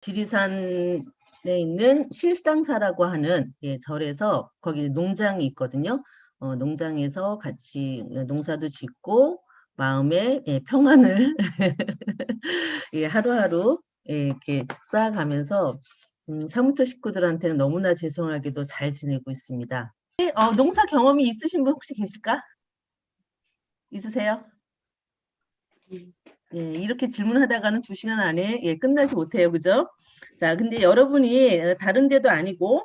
지리산에 있는 실상사라고 하는 절에서 거기 농장이 있거든요. 농장에서 같이 농사도 짓고 마음의 평안을 하루하루 이렇게 쌓아가면서 사무처 식구들한테는 너무나 죄송하게도 잘 지내고 있습니다. 농사 경험이 있으신 분 혹시 계실까? 있으세요? 이렇게 질문하다가는 2시간 안에 끝나지 못해요. 그죠? 자, 근데 여러분이 다른 데도 아니고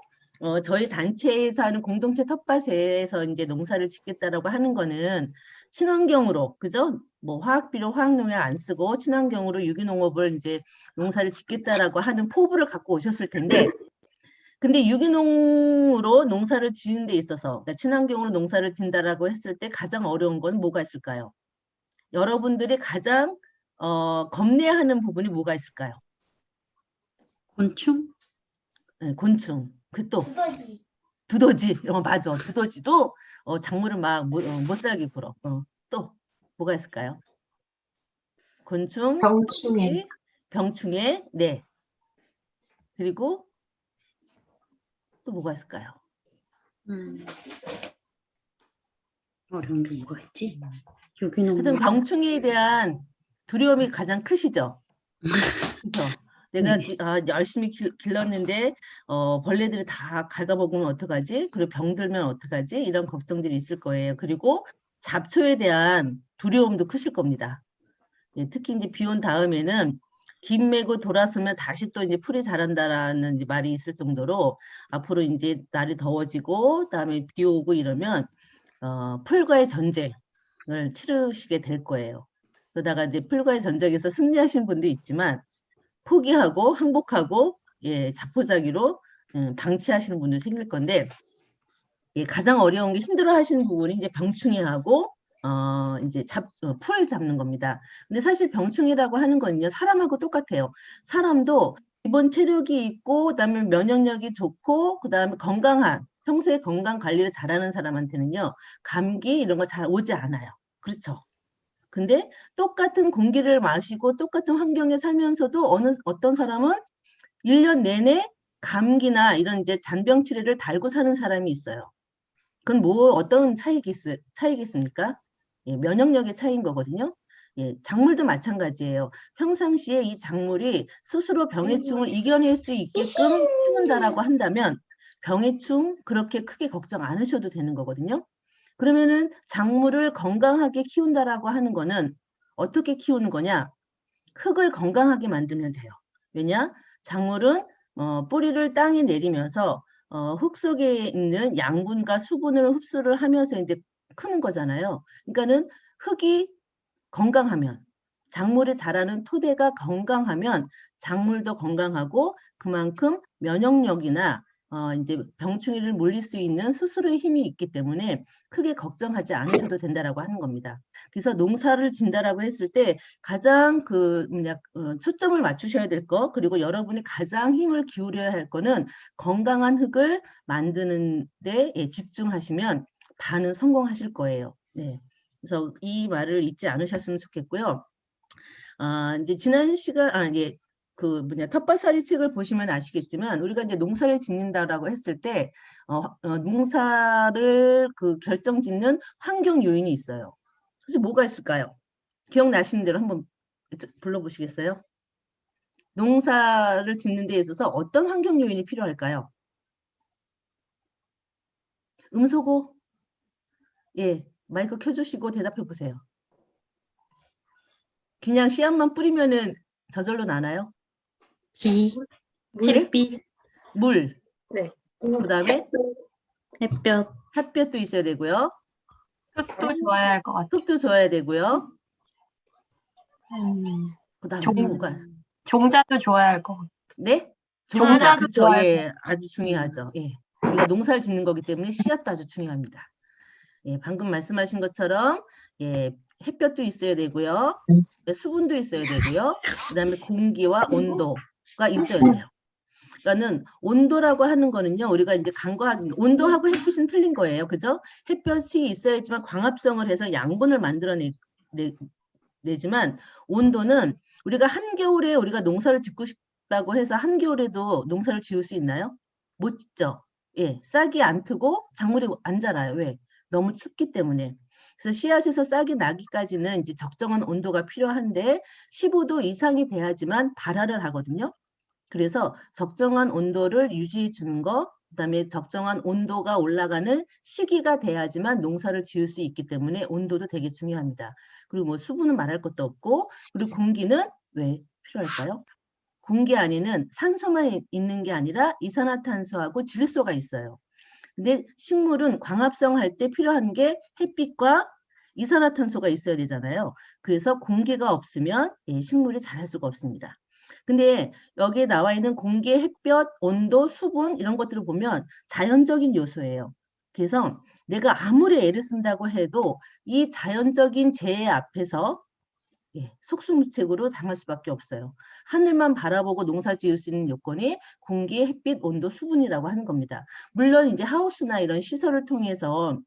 저희 단체에서 하는 공동체 텃밭에서 이제 농사를 짓겠다라고 하는 거는 친환경으로, 그죠? 뭐 화학비료, 화학농약 안 쓰고 친환경으로 유기농업을 이제 농사를 짓겠다라고 하는 포부를 갖고 오셨을 텐데, 근데 유기농으로 농사를 지는 데 있어서, 그러니까 친환경으로 농사를 짓는다라고 했을 때 가장 어려운 건 뭐가 있을까요? 여러분들이 가장 겁내하는 부분이 뭐가 있을까요? 곤충? 곤충. 그 또 두더지. 두더지. 맞아. 두더지도 작물을 막 못 살게 굴어. 또 뭐가 있을까요? 곤충, 병충해. 병충해, 네. 그리고 또 뭐가 있을까요? 어려운 게 뭐가 있지? 유기농. 하여튼 병충해에 대한 두려움이 가장 크시죠? 그렇죠? 내가 네. 열심히 길렀는데 벌레들이 다 갉아먹으면 어떡하지? 그리고 병들면 어떡하지? 이런 걱정들이 있을 거예요. 그리고 잡초에 대한 두려움도 크실 겁니다. 특히 이제 비 온 다음에는 김 메고 돌아서면 다시 또 이제 풀이 자란다라는 이제 말이 있을 정도로 앞으로 이제 날이 더워지고 그다음에 비 오고 이러면 풀과의 전쟁을 치르시게 될 거예요. 그러다가 이제 풀과의 전쟁에서 승리하신 분도 있지만 포기하고 항복하고 자포자기로 방치하시는 분도 생길 건데 가장 어려운 게 힘들어하시는 부분이 이제 병충해하고 이제 풀 잡는 겁니다. 근데 사실 병충해라고 하는 거는요 사람하고 똑같아요. 사람도 기본 체력이 있고 그다음에 면역력이 좋고 그다음에 건강한 평소에 건강 관리를 잘하는 사람한테는요 감기 이런 거 잘 오지 않아요. 그렇죠? 근데 똑같은 공기를 마시고 똑같은 환경에 살면서도 어떤 사람은 1년 내내 감기나 이런 이제 잔병 치레를 달고 사는 사람이 있어요. 그건 뭐 어떤 차이겠습니까? 면역력의 차이인 거거든요. 작물도 마찬가지예요. 평상시에 이 작물이 스스로 병해충을 이겨낼 수 있게끔 키운다라고 한다면 병해충 그렇게 크게 걱정 안 하셔도 되는 거거든요. 그러면은 작물을 건강하게 키운다라고 하는 거는 어떻게 키우는 거냐? 흙을 건강하게 만들면 돼요. 왜냐? 작물은 뿌리를 땅에 내리면서 흙 속에 있는 양분과 수분을 흡수를 하면서 이제 크는 거잖아요. 그러니까는 흙이 건강하면 작물이 자라는 토대가 건강하면 작물도 건강하고 그만큼 면역력이나 이제 병충해를 물릴 수 있는 스스로의 힘이 있기 때문에 크게 걱정하지 않으셔도 된다라고 하는 겁니다. 그래서 농사를 짓는다라고 했을 때 가장 초점을 맞추셔야 될 거, 그리고 여러분이 가장 힘을 기울여야 할 거는 건강한 흙을 만드는 데 집중하시면 반은 성공하실 거예요. 네. 그래서 이 말을 잊지 않으셨으면 좋겠고요. 이제 지난 시간, 텃밭살이 책을 보시면 아시겠지만, 우리가 이제 농사를 짓는다라고 했을 때, 농사를 결정 짓는 환경 요인이 있어요. 사실 뭐가 있을까요? 기억나시는 대로 한번 불러보시겠어요? 농사를 짓는 데 있어서 어떤 환경 요인이 필요할까요? 음소거? 마이크 켜주시고 대답해 보세요. 그냥 씨앗만 뿌리면은 저절로 나나요? 비, 햇빛, 물. 네. 그다음에 햇볕, 햇볕도 있어야 되고요. 흙도 좋아야 할 것 같아요. 흙도 줘야 되고요. 그다음에 뭐가? 종자도 좋아야 할 것 같아요. 네? 종자도 그쵸. 좋아야 아주 중요하죠. 우리가 농사를 짓는 거기 때문에 씨앗도 아주 중요합니다. 방금 말씀하신 것처럼 햇볕도 있어야 되고요. 수분도 있어야 되고요. 그다음에 공기와 온도가 있어야 돼요. 그러니까는 온도라고 하는 거는요. 우리가 이제 온도하고 햇빛은 틀린 거예요. 그죠? 햇볕이 있어야지만 광합성을 해서 양분을 만들어내지만 온도는 우리가 한겨울에 우리가 농사를 짓고 덥다고 해서 한겨울에도 농사를 지을 수 있나요? 못 짓죠. 예, 싹이 안 트고 작물이 안 자라요. 왜? 너무 춥기 때문에. 그래서 씨앗에서 싹이 나기까지는 이제 적정한 온도가 필요한데 15도 이상이 돼야지만 발화를 하거든요. 그래서 적정한 온도를 유지해 주는 거, 그다음에 적정한 온도가 올라가는 시기가 돼야지만 농사를 지을 수 있기 때문에 온도도 되게 중요합니다. 그리고 뭐 수분은 말할 것도 없고, 그리고 공기는 왜 필요할까요? 공기 안에는 산소만 있는 게 아니라 이산화탄소하고 질소가 있어요. 근데 식물은 광합성 할 때 필요한 게 햇빛과 이산화탄소가 있어야 되잖아요. 그래서 공기가 없으면 식물이 자랄 수가 없습니다. 근데 여기에 나와 있는 공기, 햇볕, 온도, 수분 이런 것들을 보면 자연적인 요소예요. 그래서 내가 아무리 애를 쓴다고 해도 이 자연적인 재해 앞에서 속수무책으로 당할 수밖에 없어요. 하늘만 바라보고 농사 지을 수 있는 요건이 공기, 햇빛, 온도, 수분이라고 하는 겁니다. 물론 이제 하우스나 이런 시설을 통해서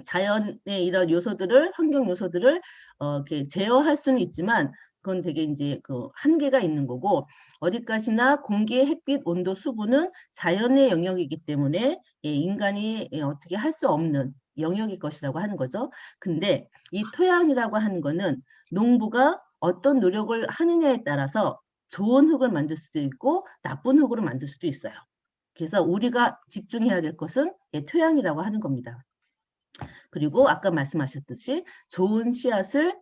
자연의 이런 요소들을, 환경 요소들을 이렇게 제어할 수는 있지만 그건 되게 이제 그 한계가 있는 거고, 어디까지나 공기, 햇빛, 온도, 수분은 자연의 영역이기 때문에 인간이 어떻게 할 수 없는 영역일 것이라고 하는 거죠. 근데 이 토양이라고 하는 거는 농부가 어떤 노력을 하느냐에 따라서 좋은 흙을 만들 수도 있고 나쁜 흙으로 만들 수도 있어요. 그래서 우리가 집중해야 될 것은 토양이라고 하는 겁니다. 그리고 아까 말씀하셨듯이 좋은 씨앗을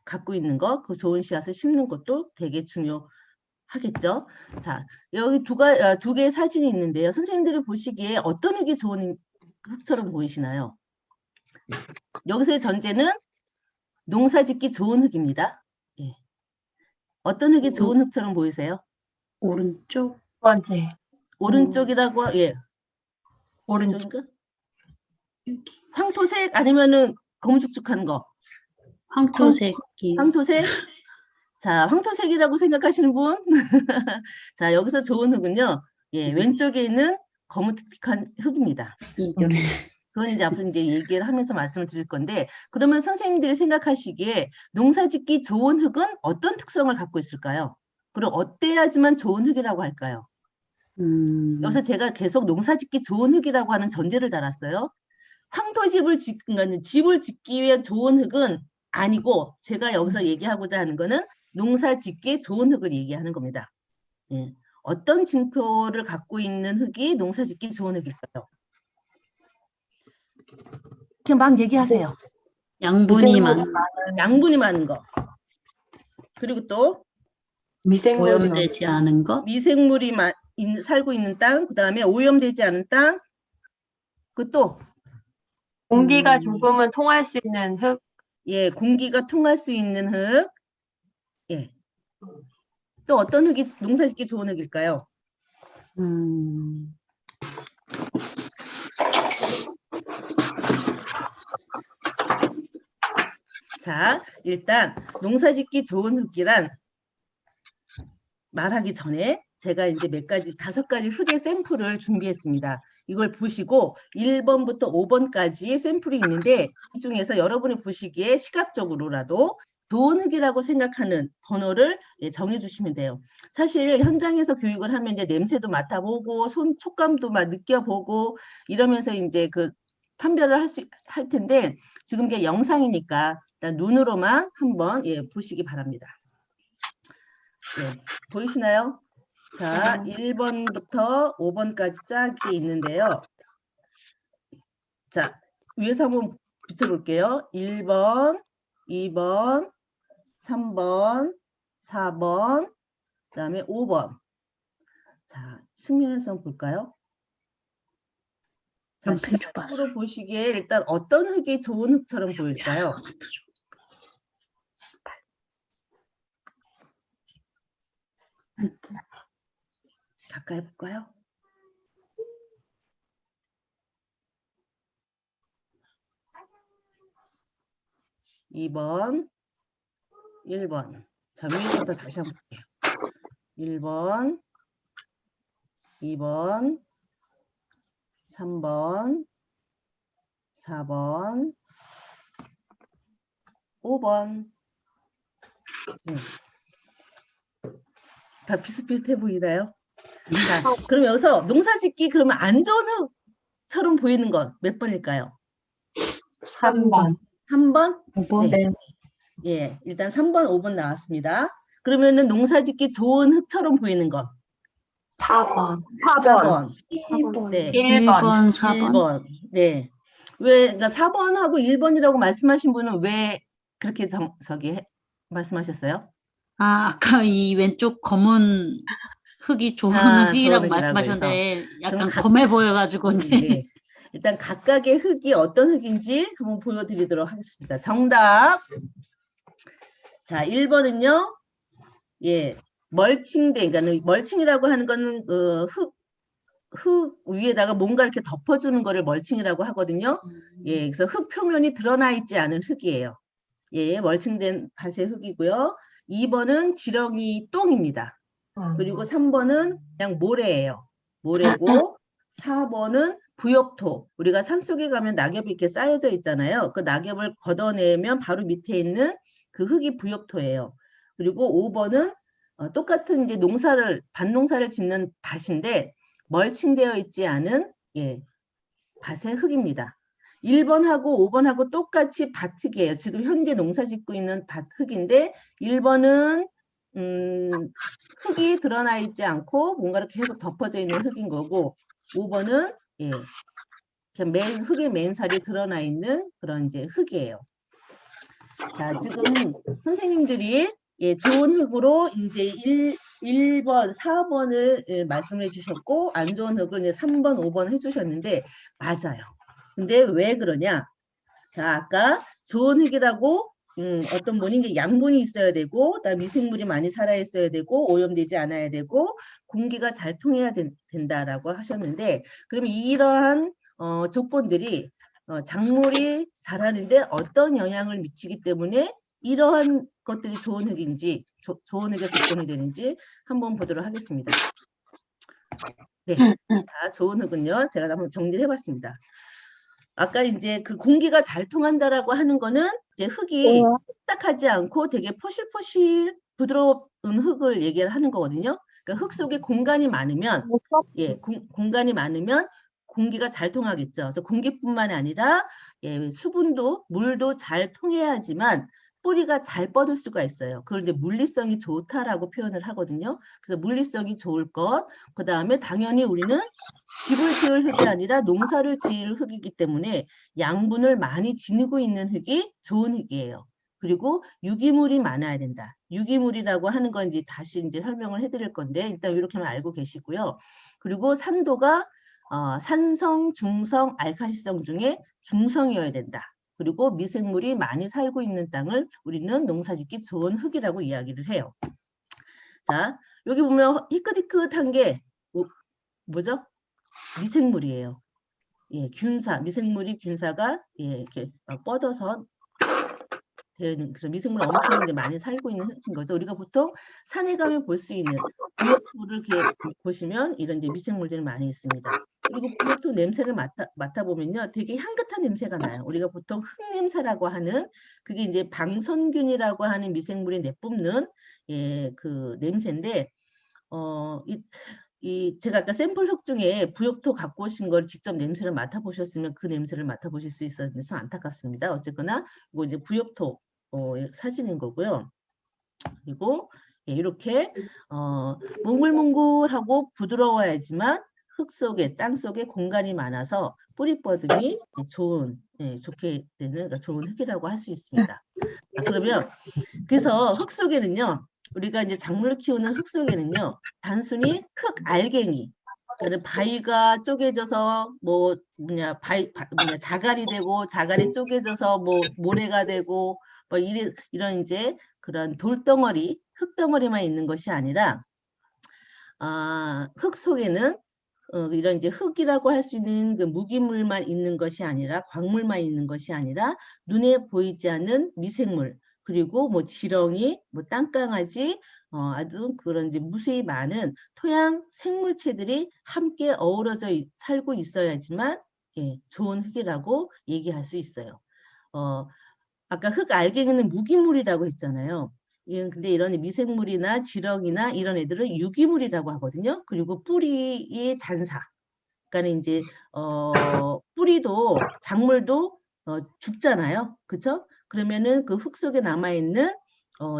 갖고 있는 것, 그 좋은 씨앗을 심는 것도 되게 중요하겠죠. 자, 여기 두 개의 사진이 있는데요. 선생님들이 보시기에 어떤 흙이 좋은 흙처럼 보이시나요? 여기서의 전제는 농사짓기 좋은 흙입니다. 예. 어떤 흙이 좋은 흙처럼 보이세요? 오른쪽. 두 번째. 오른쪽이라고, 예. 오른쪽. 오른쪽인가? 여기. 황토색 아니면은 검죽죽한 거? 황토색이. 황토색? 자, 황토색이라고 생각하시는 분? 자, 여기서 좋은 흙은요, 왼쪽에 있는 거무특틱한 흙입니다. 이거를. 그건 이제 앞으로 이제 얘기를 하면서 말씀을 드릴 건데, 그러면 선생님들이 생각하시기에 농사짓기 좋은 흙은 어떤 특성을 갖고 있을까요? 그리고 어때야지만 좋은 흙이라고 할까요? 여기서 제가 계속 농사짓기 좋은 흙이라고 하는 전제를 달았어요. 황토집을 집을 짓기 위한 좋은 흙은 아니고, 제가 여기서 얘기하고자 하는 거는 농사짓기 좋은 흙을 얘기하는 겁니다. 예. 어떤 징표를 갖고 있는 흙이 농사짓기 좋은 흙일까요? 그냥 막 얘기하세요. 양분이 많은. 양분이 많은 거. 그리고 또 미생물이 오염되지 않은 것. 미생물이 살고 있는 땅, 그 다음에 오염되지 않은 땅, 그 또 공기가 조금은 통할 수 있는 흙. 공기가 통할 수 있는 흙. 예. 또 어떤 흙이 농사짓기 좋은 흙일까요? 자, 일단 농사짓기 좋은 흙이란 말하기 전에 제가 이제 몇 가지, 5가지 흙의 샘플을 준비했습니다. 이걸 보시고 1번부터 5번까지 샘플이 있는데 이 중에서 여러분이 보시기에 시각적으로라도 좋은 흙이라고 생각하는 번호를 정해주시면 돼요. 사실 현장에서 교육을 하면 이제 냄새도 맡아보고 촉감도 막 느껴보고 이러면서 이제 그 판별을 할 텐데 지금 이게 영상이니까 일단 눈으로만 한번 보시기 바랍니다. 보이시나요? 자, 1번부터 5번까지 쫙 있는데요. 자, 위에서 한번 비춰볼게요. 1번, 2번, 3번, 4번, 그 다음에 5번. 자, 측면에서 한번 볼까요? 자, 시각적으로 보시기에 일단 어떤 흙이 좋은 흙처럼 보일까요? 가까이 해볼까요? (2번) (1번) 자, 위에서부터 다시 한번 볼게요. 1번, 2번, 3번, 4번, 5번. 다 비슷비슷해 보이나요? 자, 그럼 여기서 농사짓기 그러면 안 좋은 흙처럼 보이는 건 몇 번일까요? 3번. 3번? 5번. 네. 네. 예, 일단 3번, 5번 나왔습니다. 그러면은 농사짓기 좋은 흙처럼 보이는 건 4번. 4번. 1번. 네. 1번. 1번, 4번. 1번. 네. 왜, 그러니까 4번하고 1번이라고 말씀하신 분은 왜 그렇게 말씀하셨어요? 아까 이 왼쪽 검은 흙이 좋은 좋은 흙이라고 흙이라고 말씀하셨는데 약간 각- 검해 보여가지고 네. 네. 일단 각각의 흙이 어떤 흙인지 한번 보여드리도록 하겠습니다. 정답. 자, 1번은요. 예, 멀칭된, 그러니까 멀칭이라고 하는 거는 흙 위에다가 뭔가 이렇게 덮어주는 거를 멀칭이라고 하거든요. 예, 그래서 흙 표면이 드러나 있지 않은 흙이에요. 예, 멀칭된 밭의 흙이고요. 2번은 지렁이 똥입니다. 그리고 3번은 그냥 모래예요. 모래고 4번은 부엽토. 우리가 산속에 가면 낙엽이 이렇게 쌓여져 있잖아요. 그 낙엽을 걷어내면 바로 밑에 있는 그 흙이 부엽토예요. 그리고 5번은 똑같은 이제 밭농사를 짓는 밭인데 멀칭되어 있지 않은 예, 밭의 흙입니다. 1번하고 5번하고 똑같이 밭흙이에요. 지금 현재 농사 짓고 있는 밭흙인데 1번은 흙이 드러나 있지 않고 뭔가를 계속 덮어져 있는 흙인 거고 5번은 예, 그냥 흙의 맨살이 드러나 있는 그런 이제 흙이에요. 자, 지금 선생님들이 예, 좋은 흙으로 이제 1번, 4번을 예, 말씀해 주셨고 안 좋은 흙을 이제 3번, 5번 해주셨는데 맞아요. 근데 왜 그러냐? 자, 아까 좋은 흙이라고 어떤 분이 이제 양분이 있어야 되고, 그다음 미생물이 많이 살아 있어야 되고, 오염되지 않아야 되고, 공기가 잘 통해야 된다라고 하셨는데, 그러면 이러한 조건들이 작물이 자라는데 어떤 영향을 미치기 때문에 이러한 것들이 좋은 흙인지, 좋은 흙의 조건이 되는지 한번 보도록 하겠습니다. 네, 자, 좋은 흙은요, 제가 한번 정리를 해봤습니다. 아까 이제 그 공기가 잘 통한다라고 하는 거는 이제 흙이 딱딱하지 않고 되게 포실포실 부드러운 흙을 얘기를 하는 거거든요. 그러니까 흙 속에 공간이 많으면 예, 공간이 많으면 공기가 잘 통하겠죠. 그래서 공기뿐만 아니라 예, 수분도 물도 잘 통해야지만 뿌리가 잘 뻗을 수가 있어요. 그걸 이제 물리성이 좋다라고 표현을 하거든요. 그래서 물리성이 좋을 것, 그 다음에 당연히 우리는 집을 지을 흙이 아니라 농사를 지을 흙이기 때문에 양분을 많이 지니고 있는 흙이 좋은 흙이에요. 그리고 유기물이 많아야 된다. 유기물이라고 하는 건 이제 다시 이제 설명을 해드릴 건데 일단 이렇게만 알고 계시고요. 그리고 산도가 산성, 중성, 알칼리성 중에 중성이어야 된다. 그리고 미생물이 많이 살고 있는 땅을 우리는 농사짓기 좋은 흙이라고 이야기를 해요. 자, 여기 보면 희끗희끗한 게 뭐죠? 미생물이에요. 예, 미생물이 균사가 예, 이렇게 뻗어서 되어 있는, 그래서 미생물 엄청 이제 많이 살고 있는 흙인 거죠. 우리가 보통 산에 가면 볼 수 있는 부엽토를 이렇게 보시면 이런 이제 미생물들이 많이 있습니다. 그리고 부엽토 냄새를 맡아보면요, 되게 향긋한 냄새가 나요. 우리가 보통 흙냄새라고 하는 그게 이제 방선균이라고 하는 미생물이 내뿜는 예, 그 냄새인데 제가 아까 샘플 흙 중에 부엽토 갖고 오신 걸 직접 냄새를 맡아보셨으면 그 냄새를 맡아보실 수 있었는데 참 안타깝습니다. 어쨌거나 이거 이제 부엽토 사진인 거고요. 그리고 예, 이렇게 몽글몽글하고 부드러워야지만 흙 속에 땅 속에 공간이 많아서 뿌리 뻗음이 좋게 되는 그러니까 좋은 흙이라고 할 수 있습니다. 그러면 그래서 흙 속에는요. 우리가 이제 작물 키우는 흙 속에는요. 단순히 흙 알갱이 그러니까 바위가 쪼개져서 자갈이 되고 자갈이 쪼개져서 모래가 되고 이런 이제 그런 돌덩어리, 흙덩어리만 있는 것이 아니라 흙 속에는 이런 이제 흙이라고 할 수 있는 그 무기물만 있는 것이 아니라 광물만 있는 것이 아니라 눈에 보이지 않는 미생물 그리고 지렁이, 땅강아지 아주 그런 이제 무수히 많은 토양 생물체들이 함께 어우러져 살고 있어야지만 예, 좋은 흙이라고 얘기할 수 있어요. 아까 흙 알갱이는 무기물이라고 했잖아요. 근데 이런 미생물이나 지렁이나 이런 애들은 유기물이라고 하거든요. 그리고 뿌리의 잔사. 그러니까 이제 뿌리도 작물도 죽잖아요. 그죠? 그러면은 그 흙 속에 남아 있는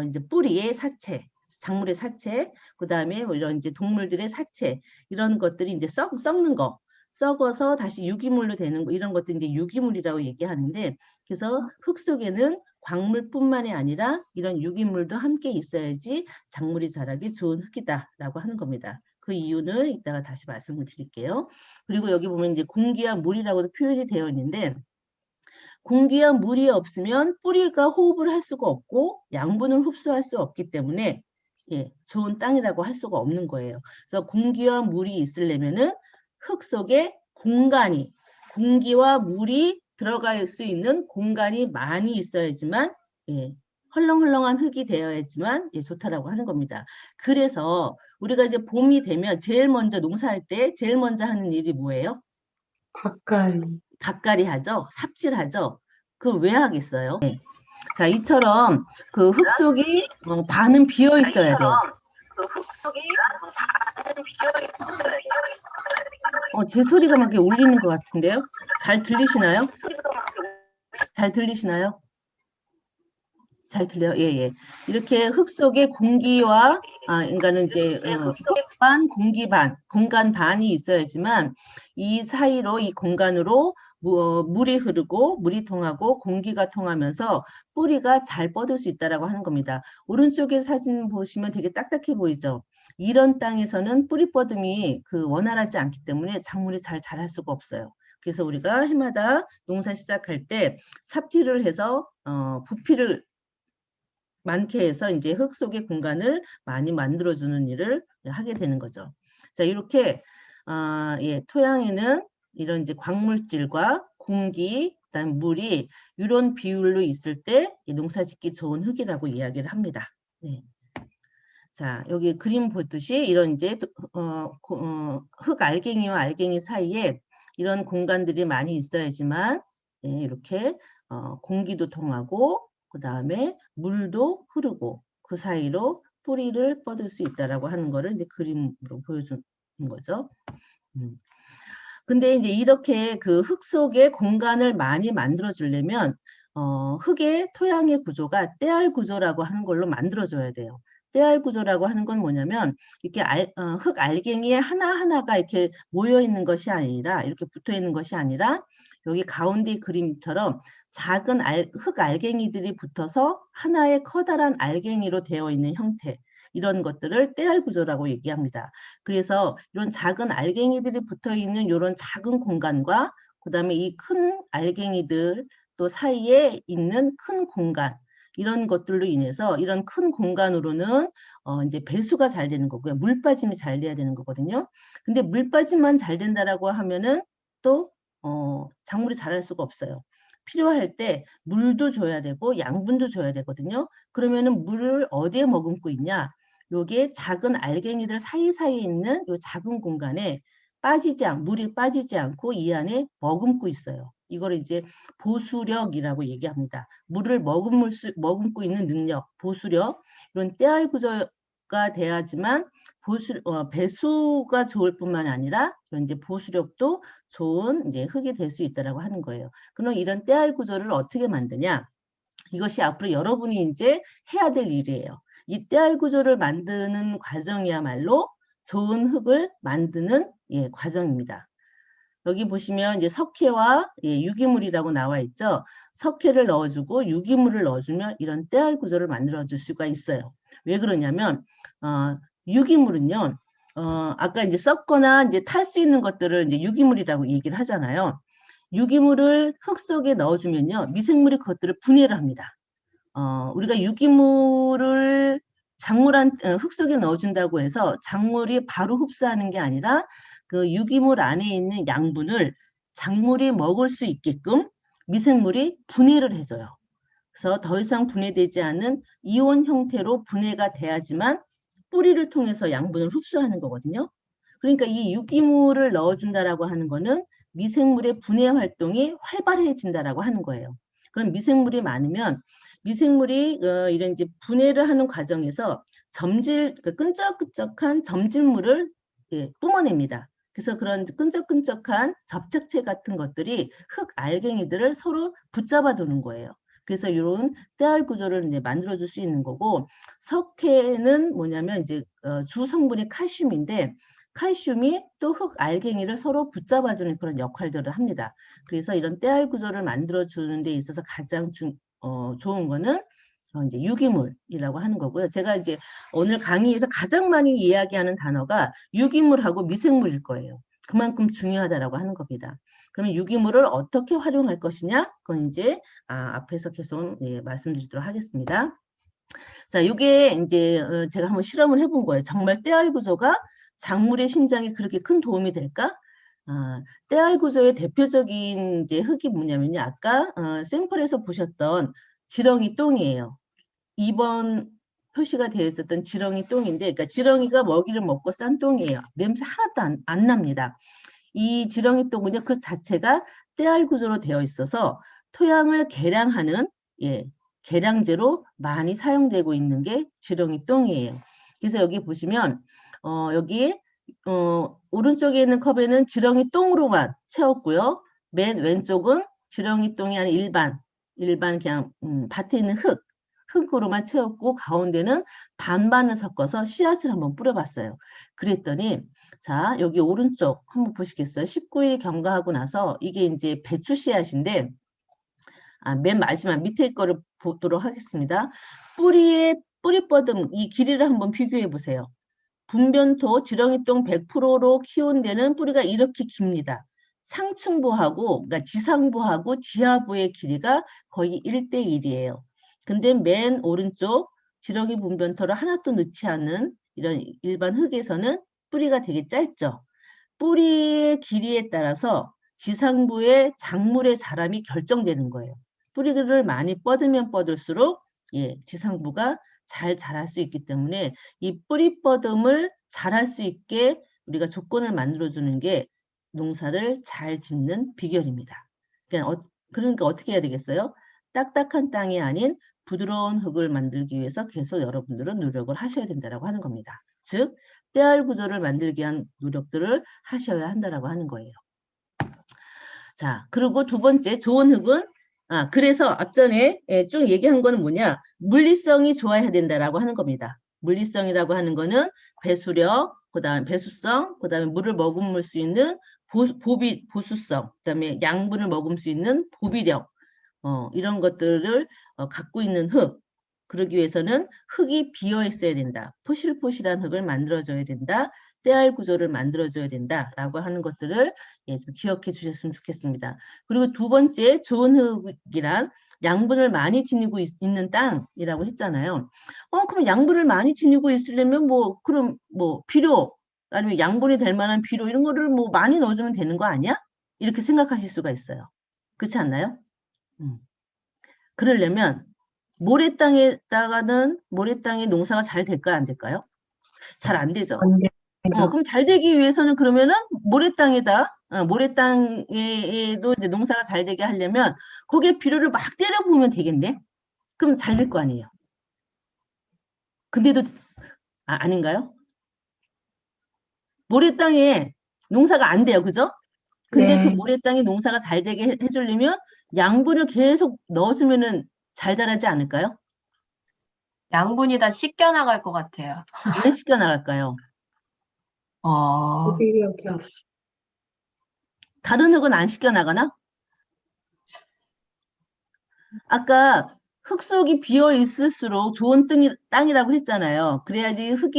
이제 뿌리의 사체, 작물의 사체, 그다음에 뭐 이런 이제 동물들의 사체 이런 것들이 이제 썩는 거, 썩어서 다시 유기물로 되는 거 이런 것들 이제 유기물이라고 얘기하는데 그래서 흙 속에는 광물뿐만이 아니라 이런 유기물도 함께 있어야지 작물이 자라기 좋은 흙이다라고 하는 겁니다. 그 이유는 이따가 다시 말씀을 드릴게요. 그리고 여기 보면 이제 공기와 물이라고도 표현이 되어 있는데 공기와 물이 없으면 뿌리가 호흡을 할 수가 없고 양분을 흡수할 수 없기 때문에 좋은 땅이라고 할 수가 없는 거예요. 그래서 공기와 물이 있으려면은 흙 속에 공기와 물이 들어갈 수 있는 공간이 많이 있어야지만 헐렁헐렁한 흙이 되어야지만 좋다라고 하는 겁니다. 그래서 우리가 이제 봄이 되면 제일 먼저 농사할 때 제일 먼저 하는 일이 뭐예요? 밭갈이 하죠. 삽질하죠. 그 왜 하겠어요? 자, 이처럼 그 흙 속이 반은 비어 있어야 돼요. 제 소리가 막 이렇게 울리는 것 같은데요? 잘 들리시나요? 잘 들리시나요? 잘 들려요? 예, 예. 이렇게 흙 속에 공기와, 그러니까는 이제, 흙반, 공간 반이 있어야지만, 이 사이로, 이 공간으로 물이 흐르고, 물이 통하고, 공기가 통하면서 뿌리가 잘 뻗을 수 있다라고 하는 겁니다. 오른쪽에 사진 보시면 되게 딱딱해 보이죠? 이런 땅에서는 뿌리 뻗음이 원활하지 않기 때문에 작물이 잘 자랄 수가 없어요. 그래서 우리가 해마다 농사 시작할 때 삽질을 해서, 부피를 많게 해서 이제 흙 속의 공간을 많이 만들어주는 일을 하게 되는 거죠. 자, 이렇게 토양에는 이런 이제 광물질과 공기, 그다음 물이 이런 비율로 있을 때 농사짓기 좋은 흙이라고 이야기를 합니다. 네. 자, 여기 그림 보듯이 이런 이제 흙 알갱이와 알갱이 사이에 이런 공간들이 많이 있어야지만 이렇게 공기도 통하고 그 다음에 물도 흐르고 그 사이로 뿌리를 뻗을 수 있다라고 하는 거를 이제 그림으로 보여주는 거죠. 근데 이제 이렇게 그 흙 속에 공간을 많이 만들어 주려면 흙의 토양의 구조가 떼알 구조라고 하는 걸로 만들어줘야 돼요. 떼알 구조라고 하는 건 뭐냐면 이렇게 흙 알갱이에 하나하나가 이렇게 모여 있는 것이 아니라 이렇게 붙어 있는 것이 아니라 여기 가운데 그림처럼 작은 흙 알갱이들이 붙어서 하나의 커다란 알갱이로 되어 있는 형태 이런 것들을 떼알 구조라고 얘기합니다. 그래서 이런 작은 알갱이들이 붙어 있는 이런 작은 공간과 그다음에 이 큰 알갱이들 또 사이에 있는 큰 공간 이런 것들로 인해서 이런 큰 공간으로는 이제 배수가 잘 되는 거고요. 물 빠짐이 잘 돼야 되는 거거든요. 근데 물 빠짐만 잘 된다라고 하면은 또 작물이 자랄 수가 없어요. 필요할 때 물도 줘야 되고 양분도 줘야 되거든요. 그러면은 물을 어디에 머금고 있냐? 요게 작은 알갱이들 사이사이에 있는 요 작은 공간에 물이 빠지지 않고 이 안에 머금고 있어요. 이걸 이제 보수력이라고 얘기합니다. 물을 머금고 있는 능력, 보수력, 이런 떼알 구조가 돼야지만 배수가 좋을 뿐만 아니라 이런 이제 보수력도 좋은 이제 흙이 될 수 있다라고 하는 거예요. 그럼 이런 떼알 구조를 어떻게 만드냐? 이것이 앞으로 여러분이 이제 해야 될 일이에요. 이 떼알 구조를 만드는 과정이야말로 좋은 흙을 만드는 과정입니다. 여기 보시면 이제 석회와 유기물이라고 나와 있죠. 석회를 넣어주고 유기물을 넣어주면 이런 떼알 구조를 만들어줄 수가 있어요. 왜 그러냐면 유기물은요. 아까 이제 썩거나 이제 탈 수 있는 것들을 이제 유기물이라고 얘기를 하잖아요. 유기물을 흙 속에 넣어주면요. 미생물이 그것들을 분해를 합니다. 우리가 유기물을 흙 속에 넣어준다고 해서 작물이 바로 흡수하는 게 아니라 그 유기물 안에 있는 양분을 작물이 먹을 수 있게끔 미생물이 분해를 해줘요. 그래서 더 이상 분해되지 않은 이온 형태로 분해가 돼야지만 뿌리를 통해서 양분을 흡수하는 거거든요. 그러니까 이 유기물을 넣어준다라고 하는 거는 미생물의 분해 활동이 활발해진다라고 하는 거예요. 그럼 미생물이 많으면 미생물이 이런 이제 분해를 하는 과정에서 그 끈적끈적한 점질물을 뿜어냅니다. 그래서 그런 끈적끈적한 접착체 같은 것들이 흙 알갱이들을 서로 붙잡아 두는 거예요. 그래서 이런 때알 구조를 이제 만들어줄 수 있는 거고, 석회는 뭐냐면 이제 주 성분이 칼슘인데, 칼슘이 또 흙 알갱이를 서로 붙잡아주는 그런 역할들을 합니다. 그래서 이런 때알 구조를 만들어주는 데 있어서 가장 좋은 거는 이제 유기물이라고 하는 거고요. 제가 이제 오늘 강의에서 가장 많이 이야기하는 단어가 유기물하고 미생물일 거예요. 그만큼 중요하다라고 하는 겁니다. 그러면 유기물을 어떻게 활용할 것이냐? 그건 이제 앞에서 계속 말씀드리도록 하겠습니다. 자, 이게 이제 제가 한번 실험을 해본 거예요. 정말 때알 구조가 작물의 신장에 그렇게 큰 도움이 될까? 때알 구조의 대표적인 이제 흙이 뭐냐면요. 아까 샘플에서 보셨던 지렁이 똥이에요. 2번 표시가 되어 있었던 지렁이 똥인데, 그러니까 지렁이가 먹이를 먹고 싼 똥이에요. 냄새 하나도 안 납니다. 이 지렁이 똥은요, 그 자체가 때알 구조로 되어 있어서 토양을 개량하는 개량제로 많이 사용되고 있는 게 지렁이 똥이에요. 그래서 여기 보시면 여기 오른쪽에 있는 컵에는 지렁이 똥으로만 채웠고요. 맨 왼쪽은 지렁이 똥이 아닌 일반 그냥 밭에 있는 흙으로만 채웠고, 가운데는 반반을 섞어서 씨앗을 한번 뿌려봤어요. 그랬더니 자, 여기 오른쪽 한번 보시겠어요? 19일 경과하고 나서 이게 이제 배추 씨앗인데, 맨 마지막 밑에 거를 보도록 하겠습니다. 뿌리 뻗음 이 길이를 한번 비교해 보세요. 분변토 지렁이똥 100%로 키운 데는 뿌리가 이렇게 깁니다. 상층부하고, 그러니까 지상부하고 지하부의 길이가 거의 1대1이에요. 근데 맨 오른쪽 지렁이 분변토를 하나도 넣지 않는 이런 일반 흙에서는 뿌리가 되게 짧죠. 뿌리의 길이에 따라서 지상부의 작물의 자람이 결정되는 거예요. 뿌리를 많이 뻗으면 뻗을수록 지상부가 잘 자랄 수 있기 때문에 이 뿌리 뻗음을 잘할 수 있게 우리가 조건을 만들어주는 게 농사를 잘 짓는 비결입니다. 그러니까 어떻게 해야 되겠어요? 딱딱한 땅이 아닌 부드러운 흙을 만들기 위해서 계속 여러분들은 노력을 하셔야 된다고 하는 겁니다. 즉, 때알 구조를 만들기 위한 노력들을 하셔야 한다고 하는 거예요. 자, 그리고 두 번째, 좋은 흙은 그래서 앞전에 쭉 얘기한 거는 뭐냐? 물리성이 좋아야 된다라고 하는 겁니다. 물리성이라고 하는 거는 배수력, 그다음 배수성, 그다음에 물을 머금을 수 있는 보수성, 그다음에 양분을 머금을 수 있는 보비력, 이런 것들을 갖고 있는 흙. 그러기 위해서는 흙이 비어 있어야 된다. 포실포실한 흙을 만들어줘야 된다. 때알 구조를 만들어줘야 된다라고 하는 것들을 좀 기억해 주셨으면 좋겠습니다. 그리고 두 번째, 좋은 흙이란 양분을 많이 지니고 있는 땅이라고 했잖아요. 그럼 양분을 많이 지니고 있으려면 그럼 비료, 아니면 양분이 될 만한 비료 이런 거를 많이 넣어주면 되는 거 아니야? 이렇게 생각하실 수가 있어요. 그렇지 않나요? 그러려면 모래땅에 농사가 잘 될까요? 안 될까요? 잘 안 되죠. 그럼 잘 되기 위해서는 그러면은 모래땅에도 이제 농사가 잘 되게 하려면 거기에 비료를 막 때려 부으면 되겠네. 그럼 잘 될 거 아니에요. 근데도 아닌가요? 모래땅에 농사가 안 돼요, 그죠? 근데 네. 그 모래땅에 농사가 잘 되게 해주려면 양분을 계속 넣어주면은 잘 자라지 않을까요? 양분이 다 씻겨 나갈 것 같아요. 왜 씻겨 나갈까요? 다른 흙은 안 씻겨 나가나? 아까 흙 속이 비어 있을수록 좋은 땅이라고 했잖아요. 그래야지 흙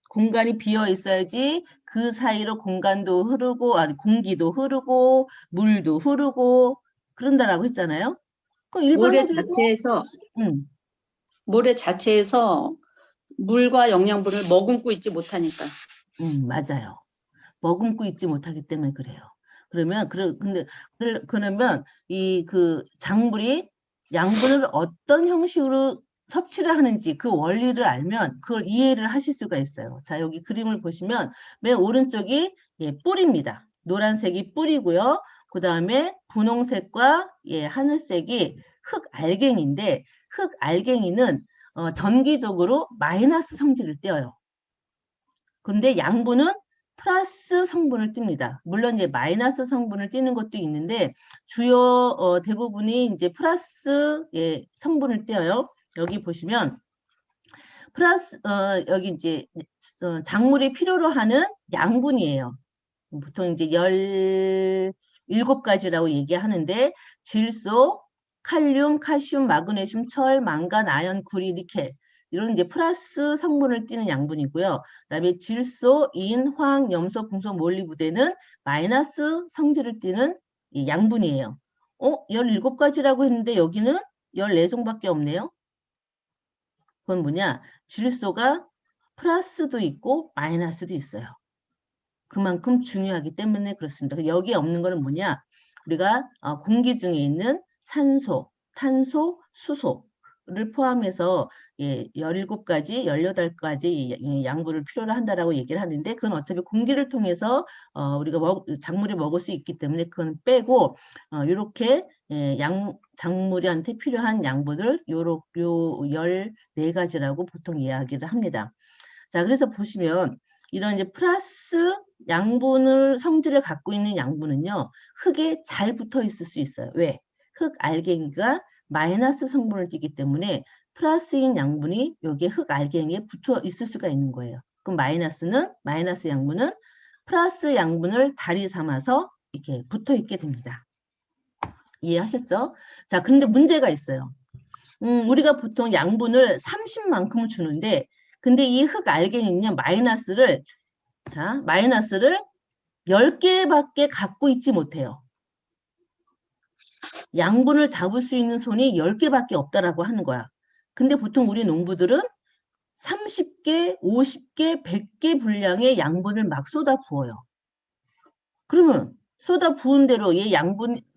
공간이 비어 있어야지 그 사이로 공간도 흐르고, 공기도 흐르고, 물도 흐르고, 그런다라고 했잖아요. 그럼 일반 모래 흙에서, 자체에서 음, 모래 자체에서 물과 영양분을 머금고 있지 못하니까. 맞아요. 머금고 있지 못하기 때문에 그래요. 그러면 그 작물이 양분을 어떤 형식으로 섭취를 하는지 그 원리를 알면 그걸 이해를 하실 수가 있어요. 자, 여기 그림을 보시면 맨 오른쪽이 뿌리입니다. 노란색이 뿌리고요. 그 다음에 분홍색과 하늘색이 흙 알갱인데, 흙 알갱이는 전기적으로 마이너스 성질을 띄어요. 그런데 양분은 플러스 성분을 띱니다. 물론 이제 마이너스 성분을 띄는 것도 있는데 주요 대부분이 이제 플러스 성분을 띄어요. 여기 보시면 플러스 여기 이제 작물이 필요로 하는 양분이에요. 보통 이제 17가지라고 얘기하는데 질소, 칼륨, 칼슘, 마그네슘, 철, 망간, 아연, 구리, 니켈 이런 이제 플러스 성분을 띠는 양분이고요. 그다음에 질소, 인, 황, 염소, 금속, 몰리브덴은 마이너스 성질을 띠는 이 양분이에요. 17가지라고 했는데 여기는 14종밖에 없네요. 그건 뭐냐? 질소가 플러스도 있고 마이너스도 있어요. 그만큼 중요하기 때문에 그렇습니다. 여기에 없는 거는 뭐냐? 우리가 공기 중에 있는 산소, 탄소, 수소를 포함해서 17가지, 18가지 양분을 필요로 한다라고 얘기를 하는데 그건 어차피 공기를 통해서 우리가 작물이 먹을 수 있기 때문에 그건 빼고 이렇게 작물한테 필요한 양분을 요 14가지라고 보통 이야기를 합니다. 자, 그래서 보시면 이런 이제 플러스 양분을 성질을 갖고 있는 양분은요, 흙에 잘 붙어 있을 수 있어요. 왜? 흙 알갱이가 마이너스 성분을 띠기 때문에 플러스인 양분이 여기에 흙 알갱이에 붙어 있을 수가 있는 거예요. 그럼 마이너스 양분은 플러스 양분을 다리 삼아서 이렇게 붙어 있게 됩니다. 이해하셨죠? 자, 그런데 문제가 있어요. 우리가 보통 양분을 30만큼 주는데 근데 이 흙 알갱이는요, 마이너스를 10개밖에 갖고 있지 못해요. 양분을 잡을 수 있는 손이 10개밖에 없다라고 하는 거야. 근데 보통 우리 농부들은 30개, 50개, 100개 분량의 양분을 막 쏟아 부어요. 그러면 쏟아 부은 대로 얘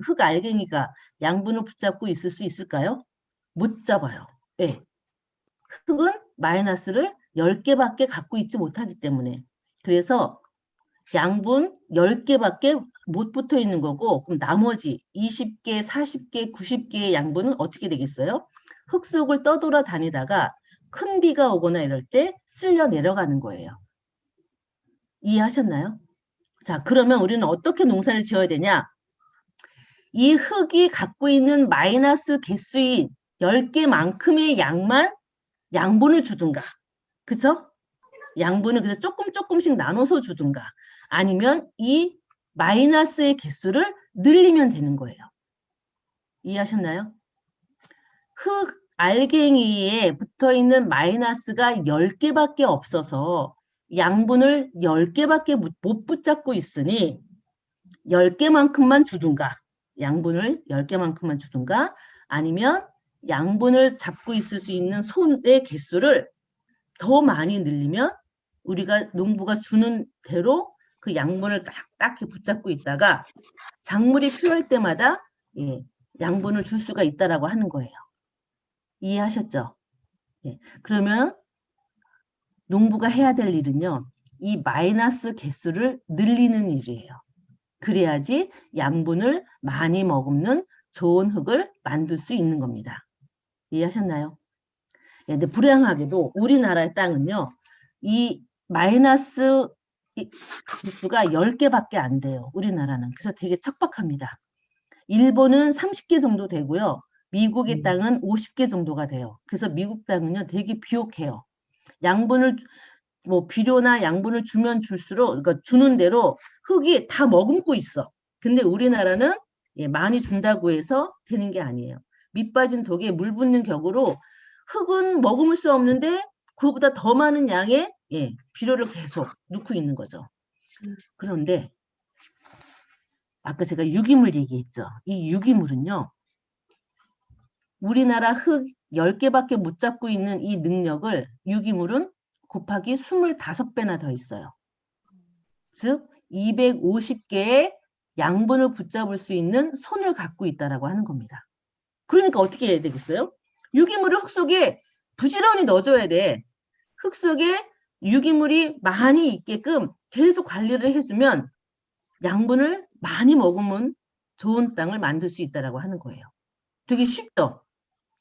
흙 알갱이가 양분을 붙잡고 있을 수 있을까요? 못 잡아요. 네. 흙은 마이너스를 10개밖에 갖고 있지 못하기 때문에. 그래서 양분 10개밖에 못 붙어 있는 거고 그럼 나머지 20개, 40개, 90개의 양분은 어떻게 되겠어요? 흙 속을 떠돌아 다니다가 큰 비가 오거나 이럴 때 쓸려 내려가는 거예요. 이해하셨나요? 자, 그러면 우리는 어떻게 농사를 지어야 되냐? 이 흙이 갖고 있는 마이너스 개수인 10개만큼의 양분을 주든가. 그죠? 양분을 그래서 조금씩 나눠서 주든가 아니면 이 마이너스의 개수를 늘리면 되는 거예요. 이해하셨나요? 흙 알갱이에 붙어있는 마이너스가 10개밖에 없어서 양분을 10개밖에 못 붙잡고 있으니 10개만큼만 주든가 양분을 10개만큼만 주든가 아니면 양분을 잡고 있을 수 있는 손의 개수를 더 많이 늘리면 우리가 농부가 주는 대로 그 양분을 딱딱히 붙잡고 있다가 작물이 필요할 때마다 양분을 줄 수가 있다라고 하는 거예요. 이해하셨죠? 그러면 농부가 해야 될 일은요. 이 마이너스 개수를 늘리는 일이에요. 그래야지 양분을 많이 머금는 좋은 흙을 만들 수 있는 겁니다. 이해하셨나요? 근데 불행하게도 우리나라의 땅은요. 이 마이너스 개수가 10개밖에 안 돼요. 우리나라는. 그래서 되게 척박합니다. 일본은 30개 정도 되고요. 미국의 땅은 50개 정도가 돼요. 그래서 미국 땅은요. 되게 비옥해요. 양분을 비료나 양분을 주면 줄수록 그러니까 주는 대로 흙이 다 머금고 있어. 근데 우리나라는 많이 준다고 해서 되는 게 아니에요. 밑 빠진 독에 물 붓는 격으로 흙은 머금을 수 없는데 그보다 더 많은 양의 비료를 계속 넣고 있는 거죠. 그런데 아까 제가 유기물 얘기했죠. 이 유기물은요. 우리나라 흙 10개밖에 못 잡고 있는 이 능력을 유기물은 곱하기 25배나 더 있어요. 즉 250개의 양분을 붙잡을 수 있는 손을 갖고 있다라고 하는 겁니다. 그러니까 어떻게 해야 되겠어요? 유기물을 흙 속에 부지런히 넣어줘야 돼. 흙 속에 유기물이 많이 있게끔 계속 관리를 해주면 양분을 많이 머금은 좋은 땅을 만들 수 있다라고 하는 거예요. 되게 쉽죠?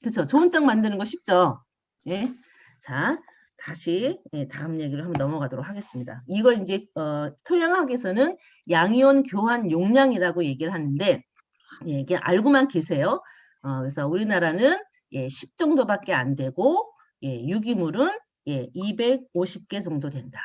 그렇죠. 좋은 땅 만드는 거 쉽죠. 예. 자, 다시 다음 얘기를 한번 넘어가도록 하겠습니다. 이걸 이제 토양학에서는 양이온 교환 용량이라고 얘기를 하는데 이게 알고만 계세요. 그래서 우리나라는 10 정도밖에 안 되고 유기물은 250개 정도 된다.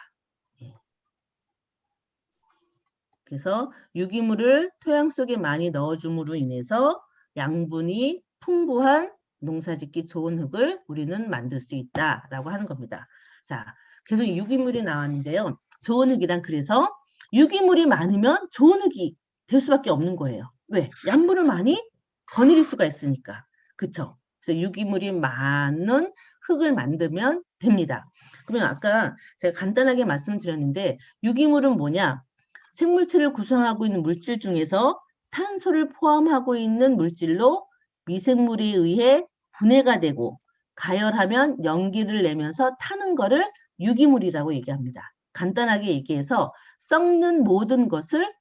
그래서 유기물을 토양 속에 많이 넣어줌으로 인해서 양분이 풍부한 농사짓기 좋은 흙을 우리는 만들 수 있다라고 하는 겁니다. 자, 계속 유기물이 나왔는데요. 좋은 흙이란 그래서 유기물이 많으면 좋은 흙이 될 수밖에 없는 거예요. 왜? 양분을 많이 거느릴 수가 있으니까. 그쵸? 그래서 유기물이 많은 흙을 만들면 됩니다. 그러면 아까 제가 간단하게 말씀드렸는데 유기물은 뭐냐? 생물체를 구성하고 있는 물질 중에서 탄소를 포함하고 있는 물질로 미생물에 의해 분해가 되고 가열하면 연기를 내면서 타는 거를 유기물이라고 얘기합니다. 간단하게 얘기해서 썩는 모든 것을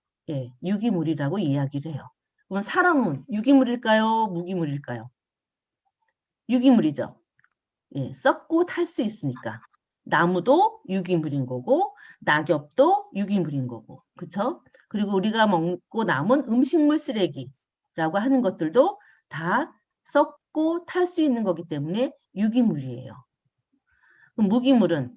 유기물이라고 이야기를 해요. 그럼 사람은 유기물일까요? 무기물일까요? 유기물이죠. 썩고 탈 수 있으니까. 나무도 유기물인 거고 낙엽도 유기물인 거고. 그쵸? 그리고 우리가 먹고 남은 음식물 쓰레기라고 하는 것들도 다 썩고 탈 수 있는 거기 때문에 유기물이에요. 그럼 무기물은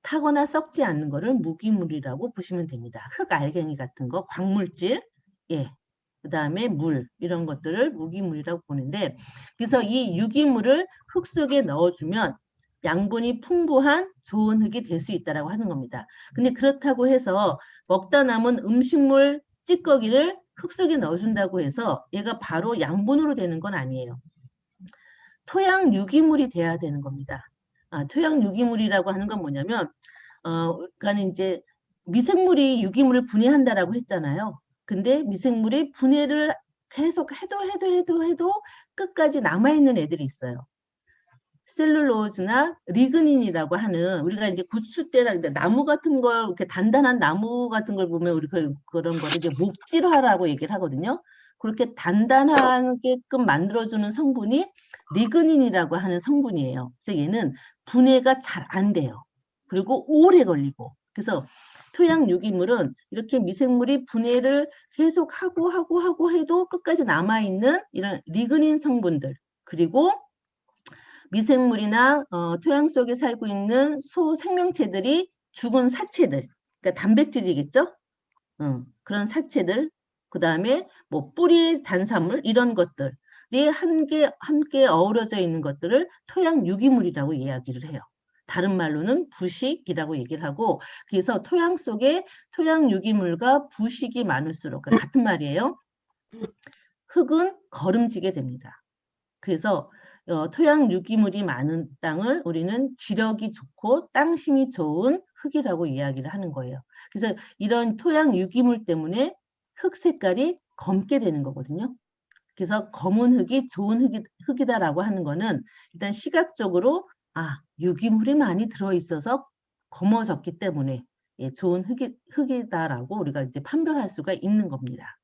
타거나 썩지 않는 거를 무기물이라고 보시면 됩니다. 흙 알갱이 같은 거, 광물질, 그 다음에 물 이런 것들을 무기물이라고 보는데 그래서 이 유기물을 흙 속에 넣어주면 양분이 풍부한 좋은 흙이 될 수 있다라고 하는 겁니다. 근데 그렇다고 해서 먹다 남은 음식물 찌꺼기를 흙 속에 넣어준다고 해서 얘가 바로 양분으로 되는 건 아니에요. 토양 유기물이 돼야 되는 겁니다. 토양 유기물이라고 하는 건 뭐냐면 그러니까 이제 미생물이 유기물을 분해한다라고 했잖아요. 근데 미생물이 분해를 계속 해도 끝까지 남아있는 애들이 있어요. 셀룰로즈나 리그닌이라고 하는 우리가 이제 구추대나 나무 같은 걸 이렇게 단단한 나무 같은 걸 보면 우리 그런 거를 이제 목질화라고 얘기를 하거든요. 그렇게 단단하게끔 만들어주는 성분이 리그닌이라고 하는 성분이에요. 그래서 얘는 분해가 잘 안 돼요. 그리고 오래 걸리고. 그래서 토양 유기물은 이렇게 미생물이 분해를 계속 하고 해도 끝까지 남아있는 이런 리그닌 성분들 그리고 미생물이나 토양 속에 살고 있는 소생명체들이 죽은 사체들, 그러니까 단백질이겠죠? 그런 사체들, 그 다음에 뭐 뿌리 잔사물 이런 것들이 함께 어우러져 있는 것들을 토양 유기물이라고 이야기를 해요. 다른 말로는 부식이라고 얘기를 하고 그래서 토양 속에 토양 유기물과 부식이 많을수록 같은 말이에요. 흙은 거름지게 됩니다. 그래서 토양 유기물이 많은 땅을 우리는 지력이 좋고 땅심이 좋은 흙이라고 이야기를 하는 거예요. 그래서 이런 토양 유기물 때문에 흙 색깔이 검게 되는 거거든요. 그래서 검은 흙이 좋은 흙이다라고 하는 거는 일단 시각적으로 유기물이 많이 들어있어서 검어졌기 때문에 좋은 흙이다라고 우리가 이제 판별할 수가 있는 겁니다.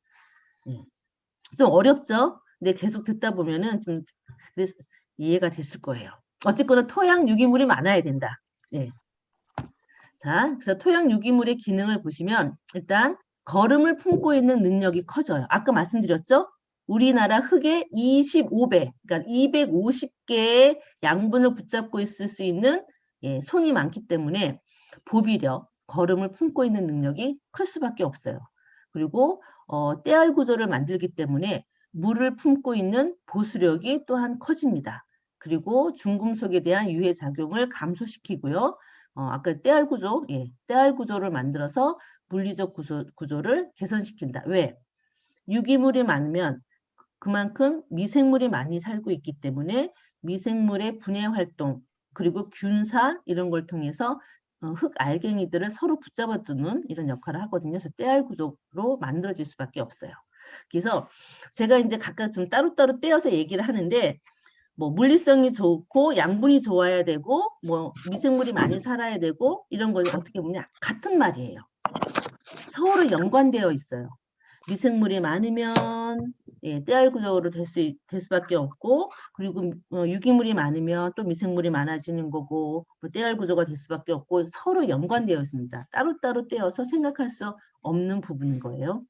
좀 어렵죠? 근데 계속 듣다 보면은 좀 이해가 됐을 거예요. 어쨌거나 토양 유기물이 많아야 된다. 자, 그래서 토양 유기물의 기능을 보시면 일단 거름을 품고 있는 능력이 커져요. 아까 말씀드렸죠? 우리나라 흙의 25배, 그러니까 250개의 양분을 붙잡고 있을 수 있는 손이 많기 때문에 보비력, 거름을 품고 있는 능력이 클 수밖에 없어요. 그리고 떼알 구조를 만들기 때문에 물을 품고 있는 보수력이 또한 커집니다. 그리고 중금속에 대한 유해 작용을 감소시키고요. 아까 떼알 구조, 떼알 구조를 만들어서 물리적 구조를 개선시킨다. 왜? 유기물이 많으면 그만큼 미생물이 많이 살고 있기 때문에 미생물의 분해 활동 그리고 균사 이런 걸 통해서 흙 알갱이들을 서로 붙잡아 두는 이런 역할을 하거든요. 그래서 떼알 구조로 만들어질 수밖에 없어요. 그래서 제가 이제 각각 좀 따로따로 떼어서 얘기를 하는데 뭐 물리성이 좋고 양분이 좋아야 되고 뭐 미생물이 많이 살아야 되고 이런 거 어떻게 보면 같은 말이에요. 서로 연관되어 있어요. 미생물이 많으면 예, 떼알 구조로 될 수밖에 없고, 그리고 유기물이 많으면 또 미생물이 많아지는 거고, 뭐 떼알 구조가 될 수밖에 없고, 서로 연관되어 있습니다. 따로따로 떼어서 생각할 수 없는 부분인 거예요.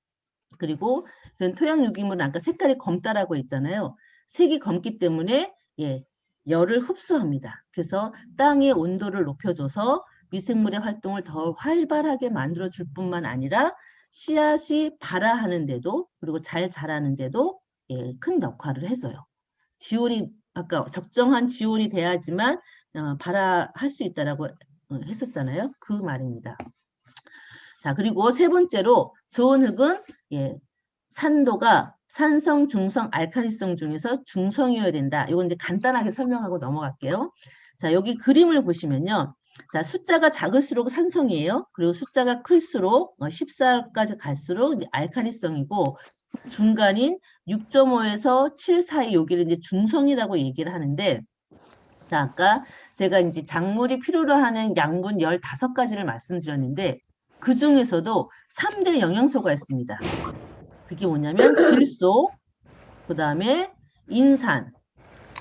그리고 이런 토양 유기물은 아까 색깔이 검다라고 했잖아요. 색이 검기 때문에 예, 열을 흡수합니다. 그래서 땅의 온도를 높여줘서 미생물의 활동을 더 활발하게 만들어줄 뿐만 아니라 씨앗이 발화하는데도, 그리고 잘 자라는데도 예, 큰 역할을 해줘요. 지온이 아까 적정한 지온이 돼야지만 발화할 수 있다라고 했었잖아요. 그 말입니다. 자, 그리고 세 번째로 좋은 흙은 예, 산도가 산성, 중성, 알칼리성 중에서 중성이어야 된다. 이건 이제 간단하게 설명하고 넘어갈게요. 자, 여기 그림을 보시면요. 자, 숫자가 작을수록 산성이에요. 그리고 숫자가 클수록 14까지 갈수록 이제 알칼리성이고, 중간인 6.5에서 7 사이 여기를 이제 중성이라고 얘기를 하는데, 자, 아까 제가 이제 작물이 필요로 하는 양분 15가지를 말씀드렸는데, 그 중에서도 3대 영양소가 있습니다. 그게 뭐냐면 질소, 그 다음에 인산,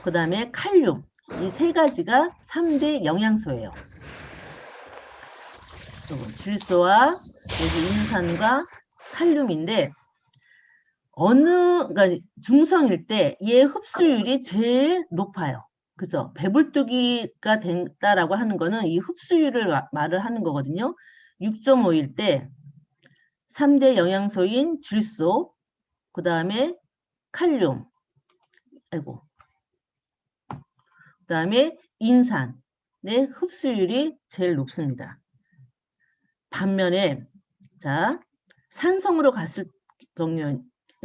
그 다음에 칼륨. 이 세 가지가 3대 영양소예요. 질소와 여기 인산과 칼륨인데, 그러니까 중성일 때 얘 흡수율이 제일 높아요. 그죠? 배불뚝이가 된다라고 하는 거는 이 흡수율을 말을 하는 거거든요. 6.5일 때 3대 영양소인 질소, 그 다음에 칼륨, 아이고, 그 다음에 인산의 흡수율이 제일 높습니다. 반면에, 자, 산성으로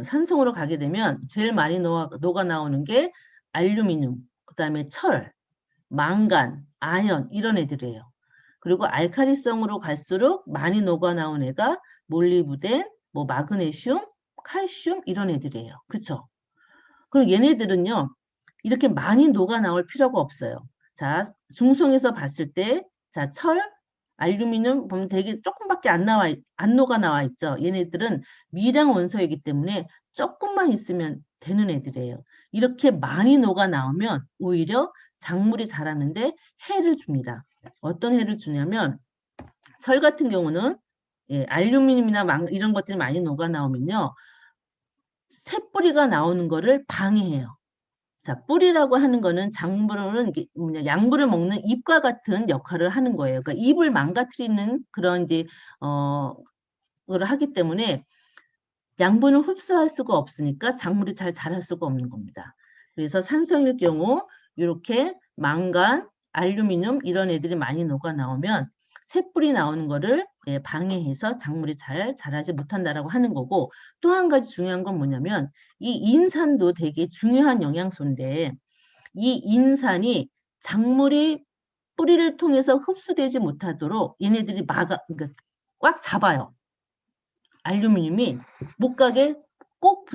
산성으로 가게 되면 제일 많이 녹아 나오는 게 알루미늄, 그 다음에 철, 망간, 아연 이런 애들이에요. 그리고 알칼리성으로 갈수록 많이 녹아 나온 애가 몰리브덴, 뭐 마그네슘, 칼슘 이런 애들이에요. 그쵸? 그럼 얘네들은요, 이렇게 많이 녹아 나올 필요가 없어요. 자, 중성에서 봤을 때, 자, 철, 알루미늄 보면 되게 조금밖에 안 녹아 나와 있죠. 얘네들은 미량 원소이기 때문에 조금만 있으면 되는 애들이에요. 이렇게 많이 녹아 나오면 오히려 작물이 자라는데 해를 줍니다. 어떤 해를 주냐면, 철 같은 경우는 예, 알루미늄이나 이런 것들이 많이 녹아 나오면요, 새뿌리가 나오는 거를 방해해요. 자, 뿌리라고 하는 거는 작물은 양분을 먹는 잎과 같은 역할을 하는 거예요. 그러니까 잎을 망가뜨리는 그런 이제 걸 하기 때문에 양분을 흡수할 수가 없으니까 작물이 잘 자랄 수가 없는 겁니다. 그래서 산성일 경우 이렇게 망간, 알루미늄 이런 애들이 많이 녹아 나오면 새뿌리 나오는 거를 방해해서 작물이 잘 자라지 못한다라고 하는 거고, 또 한 가지 중요한 건 뭐냐면 이 인산도 되게 중요한 영양소인데, 이 인산이 작물이 뿌리를 통해서 흡수되지 못하도록 얘네들이 그러니까 꽉 잡아요. 알루미늄이 못 가게 꼭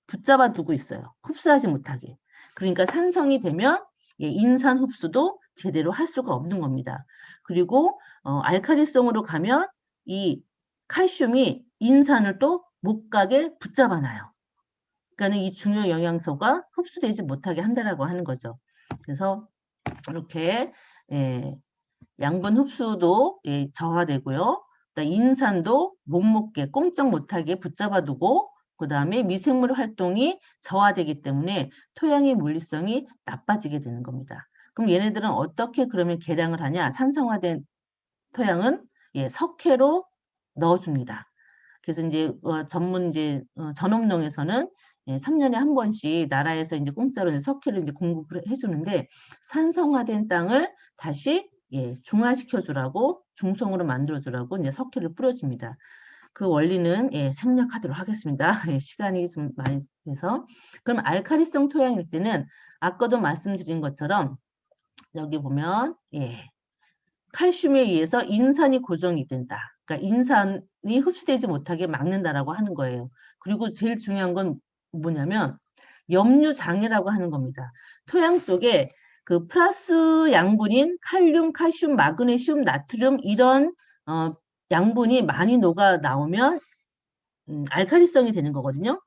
붙잡아 두고 있어요. 흡수하지 못하게. 그러니까 산성이 되면 인산 흡수도 제대로 할 수가 없는 겁니다. 그리고 알칼리성으로 가면 이 칼슘이 인산을 또 못 가게 붙잡아 놔요. 그러니까 이 중요 영양소가 흡수되지 못하게 한다라고 하는 거죠. 그래서 이렇게 양분 흡수도 저하되고요. 인산도 못 먹게 꼼짝 못하게 붙잡아 두고, 그 다음에 미생물 활동이 저하되기 때문에 토양의 물리성이 나빠지게 되는 겁니다. 그럼 얘네들은 어떻게 그러면 개량을 하냐? 산성화된 토양은 석회로 넣어줍니다. 그래서 이제 전문 전업농에서는 3년에 한 번씩 나라에서 이제 공짜로 이제 석회를 이제 공급을 해주는데, 산성화된 땅을 다시 중화시켜 주라고, 중성으로 만들어 주라고 이제 석회를 뿌려줍니다. 그 원리는 생략하도록 하겠습니다. 시간이 좀 많이 돼서. 그럼 알칼리성 토양일 때는 아까도 말씀드린 것처럼 여기 보면 칼슘에 의해서 인산이 고정이 된다. 그러니까 인산이 흡수되지 못하게 막는다라고 하는 거예요. 그리고 제일 중요한 건 뭐냐면 염류장애라고 하는 겁니다. 토양 속에 그 플러스 양분인 칼륨, 칼슘, 마그네슘, 나트륨 이런 양분이 많이 녹아 나오면 알칼리성이 되는 거거든요.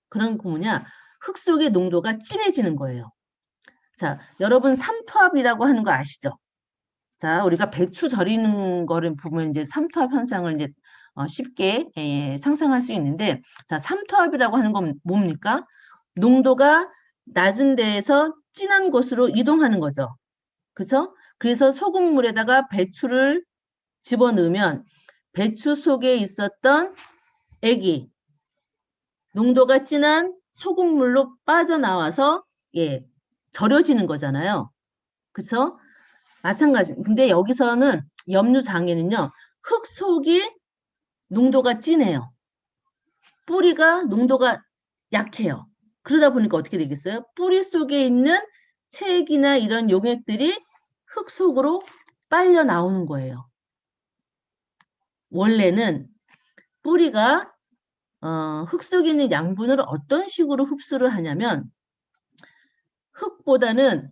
그런 거 뭐냐? 흙 속의 농도가 진해지는 거예요. 자, 여러분 삼투압이라고 하는 거 아시죠? 자, 우리가 배추 절이는 거를 보면 이제 삼투압 현상을 이제 쉽게 상상할 수 있는데, 자, 삼투압이라고 하는 건 뭡니까? 농도가 낮은 데에서 진한 곳으로 이동하는 거죠. 그죠? 그래서 소금물에다가 배추를 집어넣으면 배추 속에 있었던 액이 농도가 진한 소금물로 빠져나와서 절여지는 거잖아요. 그쵸? 마찬가지. 근데 여기서는 염류장애는요, 흙 속이 농도가 진해요. 뿌리가 농도가 약해요. 그러다 보니까 어떻게 되겠어요? 뿌리 속에 있는 체액이나 이런 용액들이 흙 속으로 빨려 나오는 거예요. 원래는 뿌리가 흙 속에 있는 양분을 어떤 식으로 흡수를 하냐면 흙보다는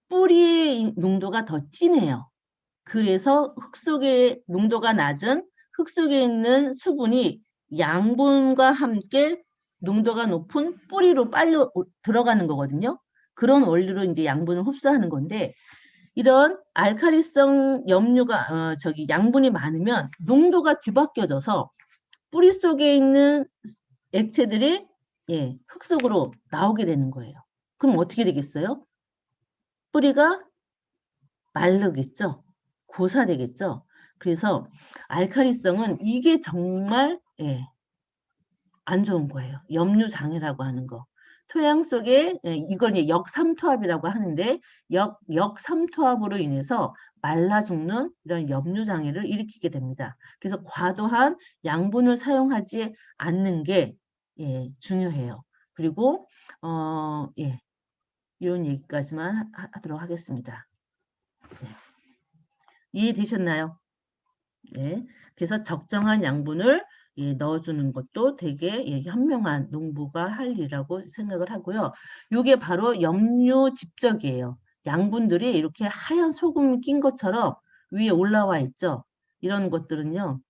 뿌리의 농도가 더 진해요. 그래서 흙 속에 농도가 낮은 흙 속에 있는 수분이 양분과 함께 농도가 높은 뿌리로 빨려 들어가는 거거든요. 그런 원리로 이제 양분을 흡수하는 건데 이런 알칼리성 염류가 양분이 많으면 농도가 뒤바뀌어져서 뿌리 속에 있는 액체들이 흙 속으로 나오게 되는 거예요. 그럼 어떻게 되겠어요? 뿌리가 마르겠죠. 고사되겠죠. 그래서 알칼리성은 이게 정말 안 좋은 거예요. 염류장애라고 하는 거. 토양 속에 이걸 역삼투압이라고 하는데 역삼투압으로 인해서 말라 죽는 이런 염류장애를 일으키게 됩니다. 그래서 과도한 양분을 사용하지 않는 게 중요해요. 그리고 이런 얘기까지만 하도록 하겠습니다. 이해되셨나요? 네. 그래서 적정한 양분을 넣어주는 것도 되게 현명한 농부가 할 일이라고 생각을 하고요. 이게 바로 염료 집적이에요. 양분들이 이렇게 하얀 소금 낀 것처럼 위에 올라와 있죠. 이런 것들은요.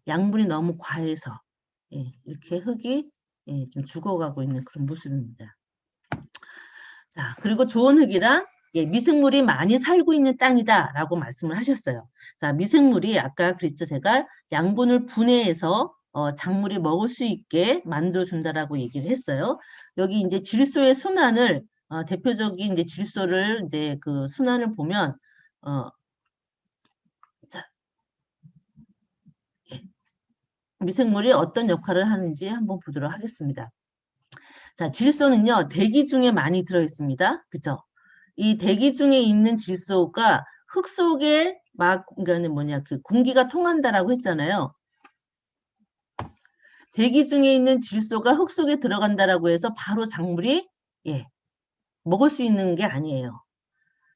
양분이 너무 과해서 이렇게 흙이 좀 죽어가고 있는 그런 모습입니다. 자, 그리고 좋은 흙이란 미생물이 많이 살고 있는 땅이다라고 말씀을 하셨어요. 자, 미생물이 아까 그랬죠. 제가 양분을 분해해서 작물이 먹을 수 있게 만들어준다라고 얘기를 했어요. 여기 이제 질소의 순환을 대표적인 이제 질소를 이제 그 순환을 보면 자, 미생물이 어떤 역할을 하는지 한번 보도록 하겠습니다. 자, 질소는요, 대기 중에 많이 들어있습니다. 그죠? 이 대기 중에 있는 질소가 흙 속에 그러니까 그 공기가 통한다라고 했잖아요. 대기 중에 있는 질소가 흙 속에 들어간다라고 해서 바로 작물이 먹을 수 있는 게 아니에요.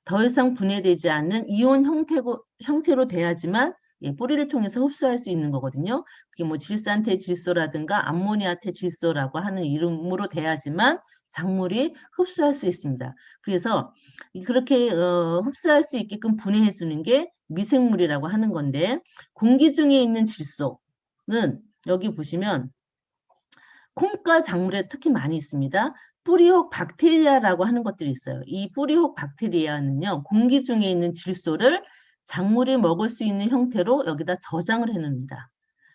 더 이상 분해되지 않는 이온 형태로 돼야지만 뿌리를 통해서 흡수할 수 있는 거거든요. 그게 뭐 질산태 질소라든가 암모니아태 질소라고 하는 이름으로 돼야지만 작물이 흡수할 수 있습니다. 그래서 그렇게 흡수할 수 있게끔 분해해 주는 게 미생물이라고 하는 건데 공기 중에 있는 질소는 여기 보시면 콩과 작물에 특히 많이 있습니다. 뿌리혹 박테리아라고 하는 것들이 있어요. 이 뿌리혹 박테리아는요. 공기 중에 있는 질소를 작물이 먹을 수 있는 형태로 여기다 저장을 해놓습니다.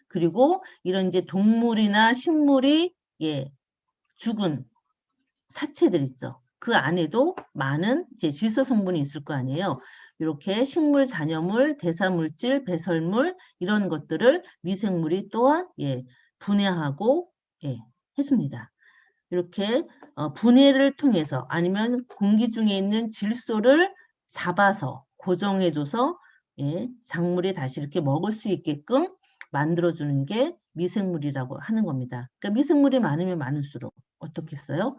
그리고 이런 이제 동물이나 식물이 죽은 사체들 있죠. 그 안에도 많은 이제 질소 성분이 있을 거 아니에요. 이렇게 식물 잔여물, 대사물질, 배설물 이런 것들을 미생물이 또한 분해하고 해줍니다. 이렇게 분해를 통해서 아니면 공기 중에 있는 질소를 잡아서 고정해줘서 작물이 다시 이렇게 먹을 수 있게끔 만들어주는 게 미생물이라고 하는 겁니다. 그러니까 미생물이 많으면 많을수록 어떻겠어요?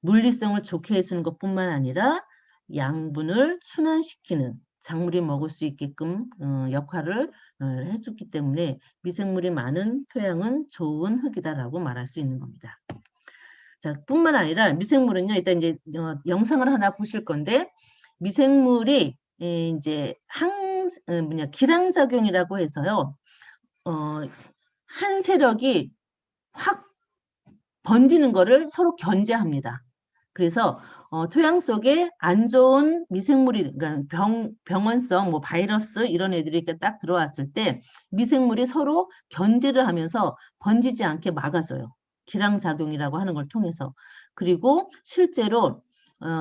물리성을 좋게 해주는 것뿐만 아니라 양분을 순환시키는 작물이 먹을 수 있게끔 역할을 해줬기 때문에 미생물이 많은 토양은 좋은 흙이다라고 말할 수 있는 겁니다. 자, 뿐만 아니라 미생물은요, 일단 이제 영상을 하나 보실 건데 미생물이 이제 기량작용이라고 해서요, 한 세력이 확 번지는 거를 서로 견제합니다. 그래서 토양 속에 안 좋은 미생물이, 그러니까 병원성 뭐 바이러스 이런 애들이 이렇게 딱 들어왔을 때 미생물이 서로 견제를 하면서 번지지 않게 막아줘요. 기량작용이라고 하는 걸 통해서. 그리고 실제로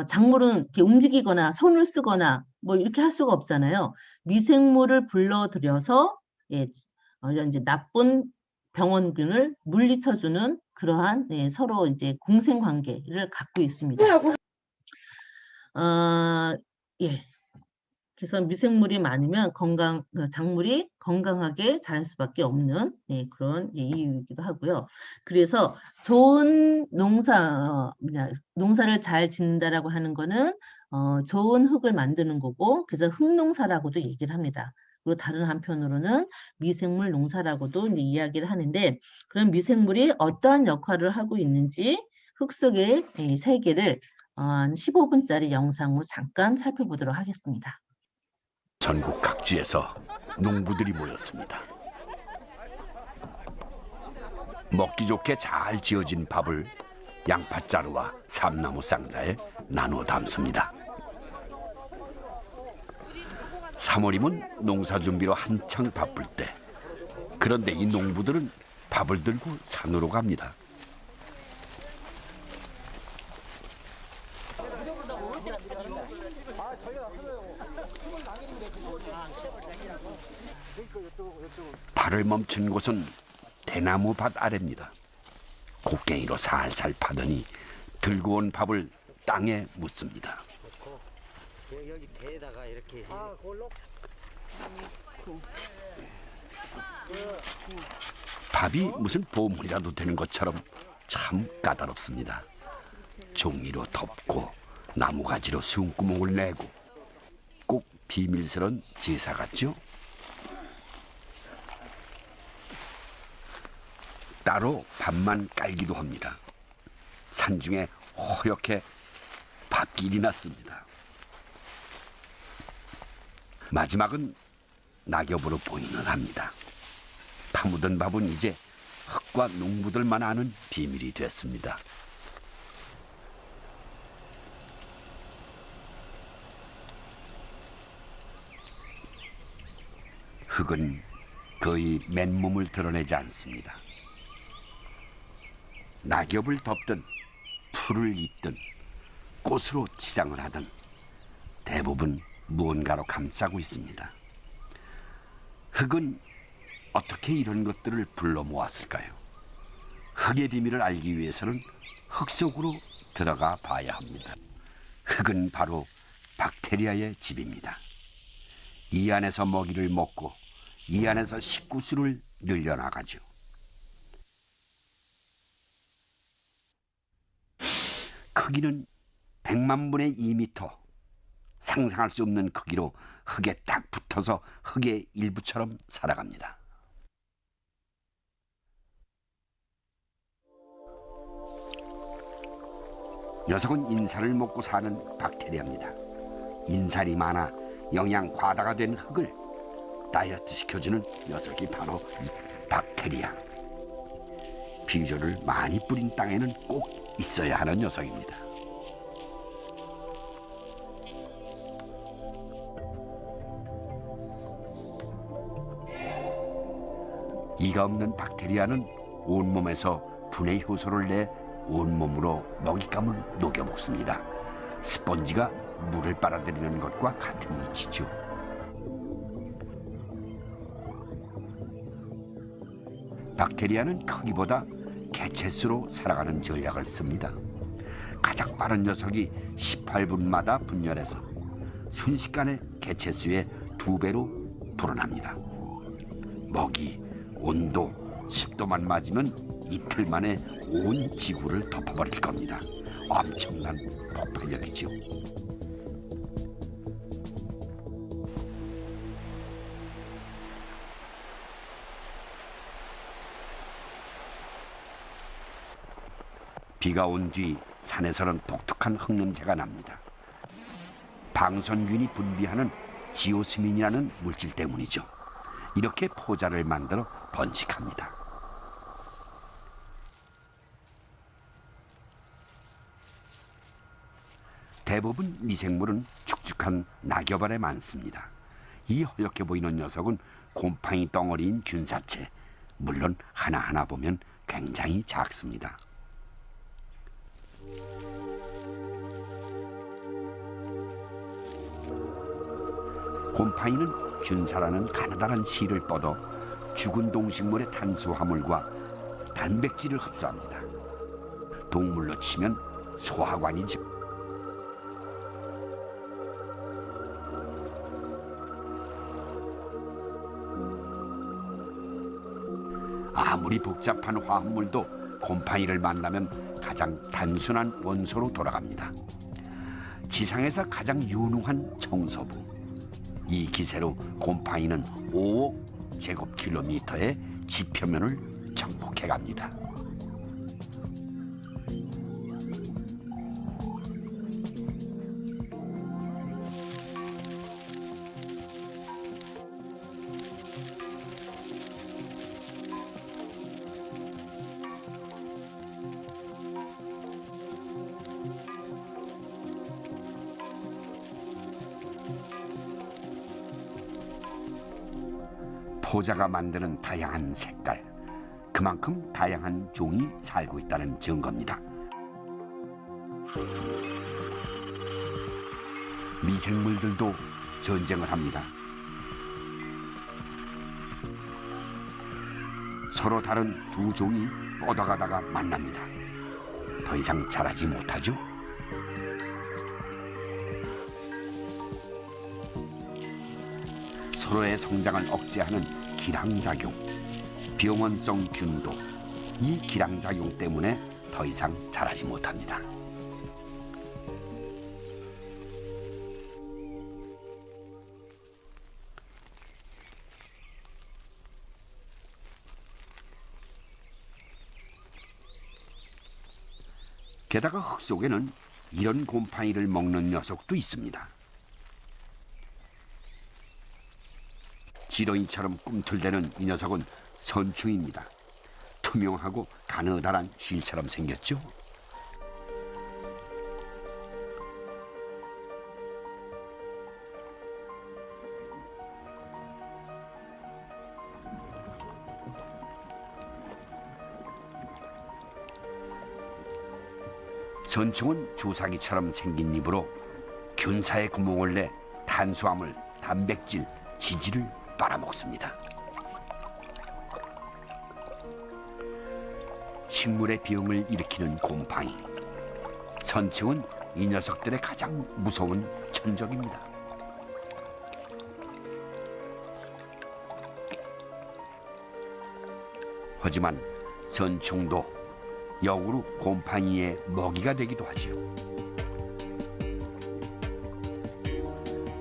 작물은 이렇게 움직이거나 손을 쓰거나 뭐 이렇게 할 수가 없잖아요. 미생물을 불러들여서 이런 이제 나쁜 병원균을 물리쳐주는 그러한 서로 이제 공생 관계를 갖고 있습니다. 예. 그래서 미생물이 많으면 작물이 건강하게 자랄 수밖에 없는 그런 이유이기도 하고요. 그래서 좋은 농사를 잘 짓는다라고 하는 거는 좋은 흙을 만드는 거고, 그래서 흙농사라고도 얘기를 합니다. 그리고 다른 한편으로는 미생물 농사라고도 이제 이야기를 하는데, 그런 미생물이 어떠한 역할을 하고 있는지 흙 속의 이 세계를 15분짜리 영상으로 잠깐 살펴보도록 하겠습니다. 전국 각지에서 농부들이 모였습니다. 먹기 좋게 잘 지어진 밥을 양파자루와 삼나무 상자에 나누어 담습니다. 3월이면 농사 준비로 한창 바쁠 때, 그런데 이 농부들은 밥을 들고 산으로 갑니다. 발을 멈춘 곳은 대나무 밭 아래입니다. 곡괭이로 살살 파더니 들고 온 밥을 땅에 묻습니다. 여기 배에다가 이렇게 밥이 무슨 보물이라도 되는 것처럼 참 까다롭습니다. 종이로 덮고 나무가지로 숨구멍을 내고, 꼭 비밀스러운 제사 같죠? 따로 밥만 깔기도 합니다. 산중에 허옇게 밥길이 났습니다. 마지막은 낙엽으로 보인을 합니다. 파묻은 밥은 이제 흙과 농부들만 아는 비밀이 됐습니다. 흙은 거의 맨몸을 드러내지 않습니다. 낙엽을 덮든 풀을 입든 꽃으로 치장을 하든 대부분 무언가로 감싸고 있습니다. 흙은 어떻게 이런 것들을 불러 모았을까요? 흙의 비밀을 알기 위해서는 흙 속으로 들어가 봐야 합니다. 흙은 바로 박테리아의 집입니다. 이 안에서 먹이를 먹고 이 안에서 식구수를 늘려나가죠. 크기는 100만 분의 2m. 상상할 수 없는 크기로 흙에 딱 붙어서 흙의 일부처럼 살아갑니다. 녀석은 인살을 먹고 사는 박테리아입니다. 인살이 많아 영양 과다가 된 흙을 다이어트 시켜주는 녀석이 바로 이 박테리아. 비료를 많이 뿌린 땅에는 꼭 있어야 하는 녀석입니다. 이가 없는 박테리아는 온몸에서 분해 효소를 내 온몸으로 먹잇감을 녹여 먹습니다. 스펀지가 물을 빨아들이는 것과 같은 이치죠. 박테리아는 크기보다 개체수로 살아가는 전략을 씁니다. 가장 빠른 녀석이 18분마다 분열해서 순식간에 개체수의 2배로 불어납니다. 먹이, 온도, 습도만 맞으면 이틀 만에 온 지구를 덮어버릴 겁니다. 엄청난 폭발력이죠. 비가 온 뒤 산에서는 독특한 흙냄새가 납니다. 방선균이 분비하는 지오스민이라는 물질 때문이죠. 이렇게 포자를 만들어 번식합니다. 대부분 미생물은 축축한 낙엽 아래 많습니다. 이 허옇게 보이는 녀석은 곰팡이 덩어리인 균사체. 물론 하나하나 보면 굉장히 작습니다. 곰팡이는 균사라는 가느다란 실을 뻗어 죽은 동식물의 탄수화물과 단백질을 흡수합니다. 동물로 치면 소화관이죠. 아무리 복잡한 화합물도 곰팡이를 만나면 가장 단순한 원소로 돌아갑니다. 지상에서 가장 유능한 청소부. 이 기세로 곰팡이는 5억 제곱킬로미터의 지표면을 정복해갑니다. 포자가 만드는 다양한 색깔, 그만큼 다양한 종이 살고 있다는 증거입니다. 미생물들도 전쟁을 합니다. 서로 다른 두 종이 뻗어가다가 만납니다. 더 이상 자라지 못하죠. 서로의 성장을 억제하는 기량작용, 병원성 균도, 이 기량작용 때문에 더 이상 자라지 못합니다. 게다가 흙 속에는 이런 곰팡이를 먹는 녀석도 있습니다. 지렁이처럼 꿈틀대는 이 녀석은 선충입니다. 투명하고 가느다란 실처럼 생겼죠. 선충은 주사기처럼 생긴 입으로 균사의 구멍을 내 탄수화물, 단백질, 지질을 빨아먹습니다. 식물의 병을 일으키는 곰팡이. 선충은 이 녀석들의 가장 무서운 천적입니다. 하지만 선충도 역으로 곰팡이의 먹이가 되기도 하지요.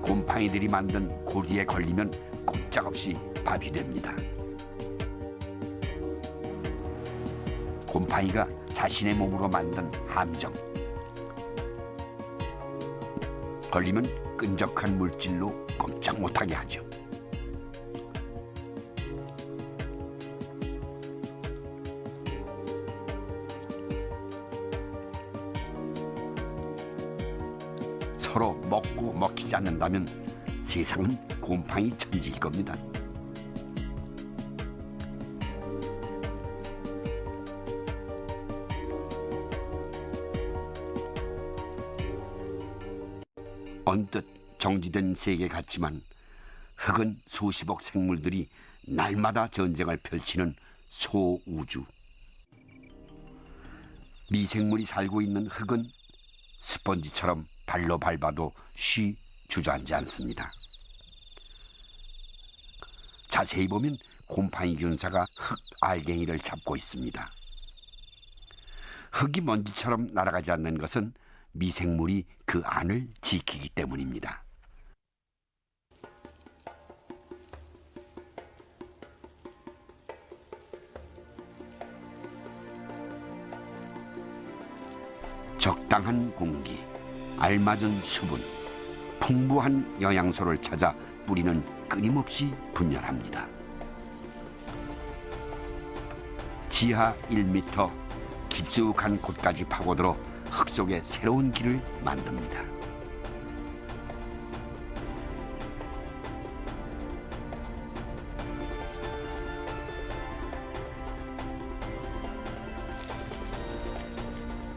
곰팡이들이 만든 고리에 걸리면 꼼짝없이 밥이 됩니다. 곰팡이가 자신의 몸으로 만든 함정. 걸리면 끈적한 물질로 꼼짝 못하게 하죠. 서로 먹고 먹히지 않는다면 세상은 곰팡이 천지일 겁니다. 언뜻 정지된 세계 같지만 흙은 수십억 생물들이 날마다 전쟁을 펼치는 소우주. 미생물이 살고 있는 흙은 스펀지처럼 발로 밟아도 쉬 주저앉지 않습니다. 자세히 보면 곰팡이 균사가 흙 알갱이를 잡고 있습니다. 흙이 먼지처럼 날아가지 않는 것은 미생물이 그 안을 지키기 때문입니다. 적당한 공기, 알맞은 수분, 풍부한 영양소를 찾아 뿌리는 끊임없이 분열합니다. 지하 1m 깊숙한 곳까지 파고들어 흙 속에 새로운 길을 만듭니다.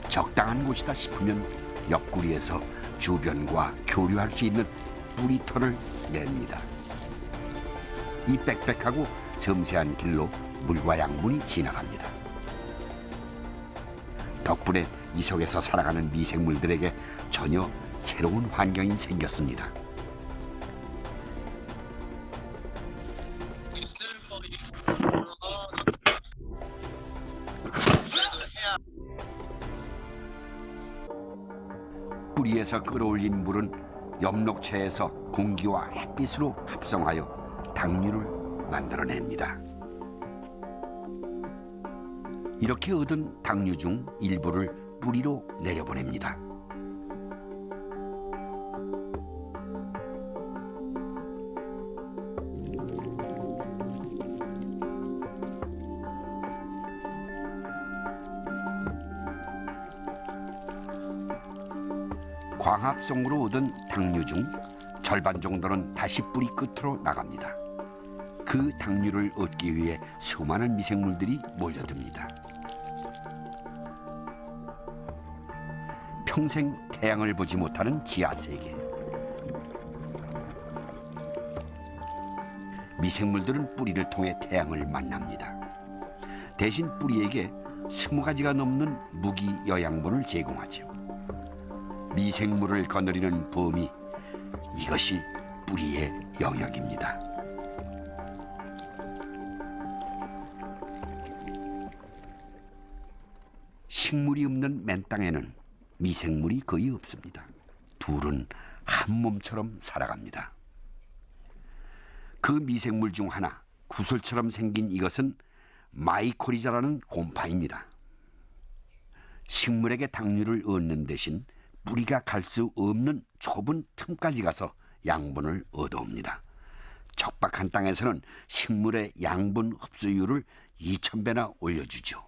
적당한 곳이다 싶으면 옆구리에서 주변과 교류할 수 있는 뿌리털을 냅니다. 이 빽빽하고 섬세한 길로 물과 양분이 지나갑니다. 덕분에 이 속에서 살아가는 미생물들에게 전혀 새로운 환경이 생겼습니다. 뿌리에서 끌어올린 물은 엽록체에서 공기와 햇빛으로 합성하여 당류를 만들어냅니다. 이렇게 얻은 당류 중 일부를 뿌리로 내려보냅니다. 광합성으로 얻은 당류 중 절반 정도는 다시 뿌리 끝으로 나갑니다. 그 당류를 얻기 위해 수많은 미생물들이 몰려듭니다. 평생 태양을 보지 못하는 지하세계. 미생물들은 뿌리를 통해 태양을 만납니다. 대신 뿌리에게 20가지가 넘는 무기 영양분을 제공하죠. 미생물을 거느리는 범위, 이것이 뿌리의 영역입니다. 식물이 없는 맨 땅에는 미생물이 거의 없습니다. 둘은 한 몸처럼 살아갑니다. 그 미생물 중 하나, 구슬처럼 생긴 이것은 마이코리자라는 곰팡이입니다. 식물에게 당류를 얻는 대신 뿌리가 갈 수 없는 좁은 틈까지 가서 양분을 얻어옵니다. 척박한 땅에서는 식물의 양분 흡수율을 2000배나 올려주죠.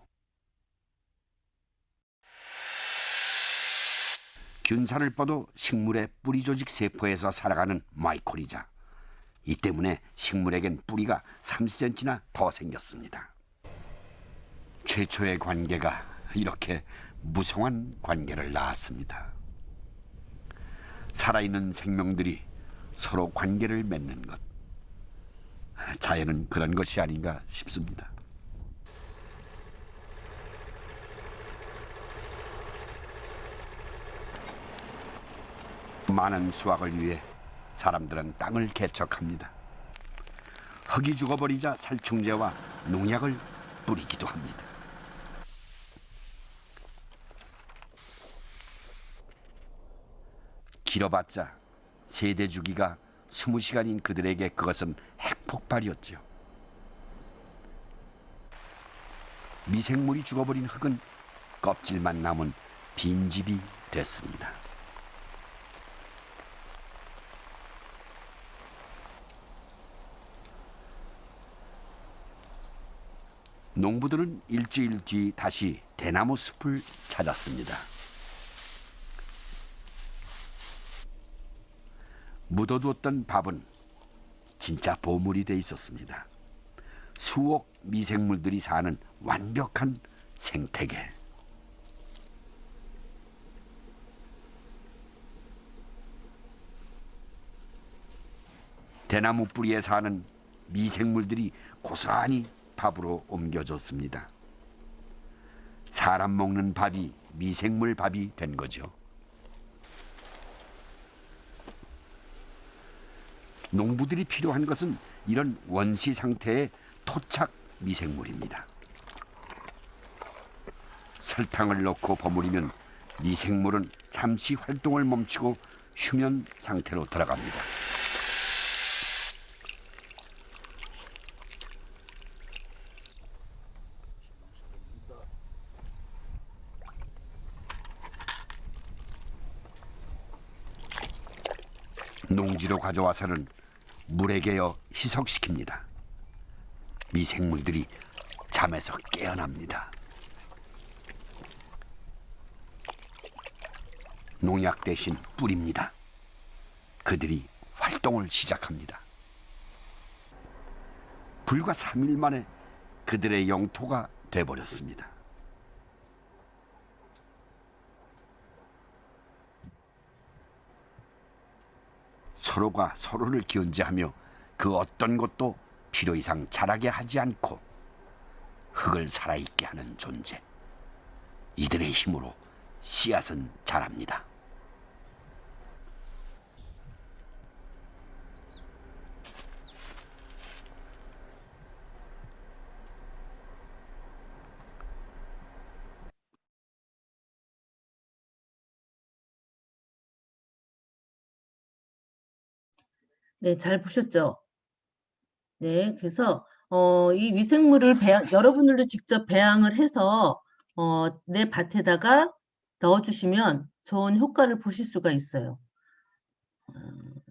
균사를 뻗어 식물의 뿌리 조직 세포에서 살아가는 마이코리자. 이 때문에 식물에겐 뿌리가 30cm나 더 생겼습니다. 최초의 관계가 이렇게 무성한 관계를 낳았습니다. 살아있는 생명들이 서로 관계를 맺는 것. 자연은 그런 것이 아닌가 싶습니다. 많은 수확을 위해 사람들은 땅을 개척합니다. 흙이 죽어버리자 살충제와 농약을 뿌리기도 합니다. 길어봤자 세대 주기가 20시간인 그들에게 그것은 핵폭발이었죠. 미생물이 죽어버린 흙은 껍질만 남은 빈집이 됐습니다. 농부들은 일주일 뒤 다시 대나무 숲을 찾았습니다. 묻어두었던 밥은 진짜 보물이 돼 있었습니다. 수억 미생물들이 사는 완벽한 생태계. 대나무 뿌리에 사는 미생물들이 고스란히 밥으로 옮겨졌습니다. 사람 먹는 밥이 미생물 밥이 된 거죠. 농부들이 필요한 것은 이런 원시 상태의 토착 미생물입니다. 설탕을 넣고 버무리면 미생물은 잠시 활동을 멈추고 휴면 상태로 들어갑니다. 농지로 가져와서는 물에 개어 희석시킵니다. 미생물들이 잠에서 깨어납니다. 농약 대신 뿌립니다. 그들이 활동을 시작합니다. 불과 3일 만에 그들의 영토가 돼버렸습니다. 서로가 서로를 견제하며 그 어떤 것도 필요 이상 자라게 하지 않고 흙을 살아있게 하는 존재. 이들의 힘으로 씨앗은 자랍니다. 네, 잘 보셨죠? 네, 그래서 이 미생물을 여러분들도 직접 배양을 해서 내 밭에다가 넣어주시면 좋은 효과를 보실 수가 있어요.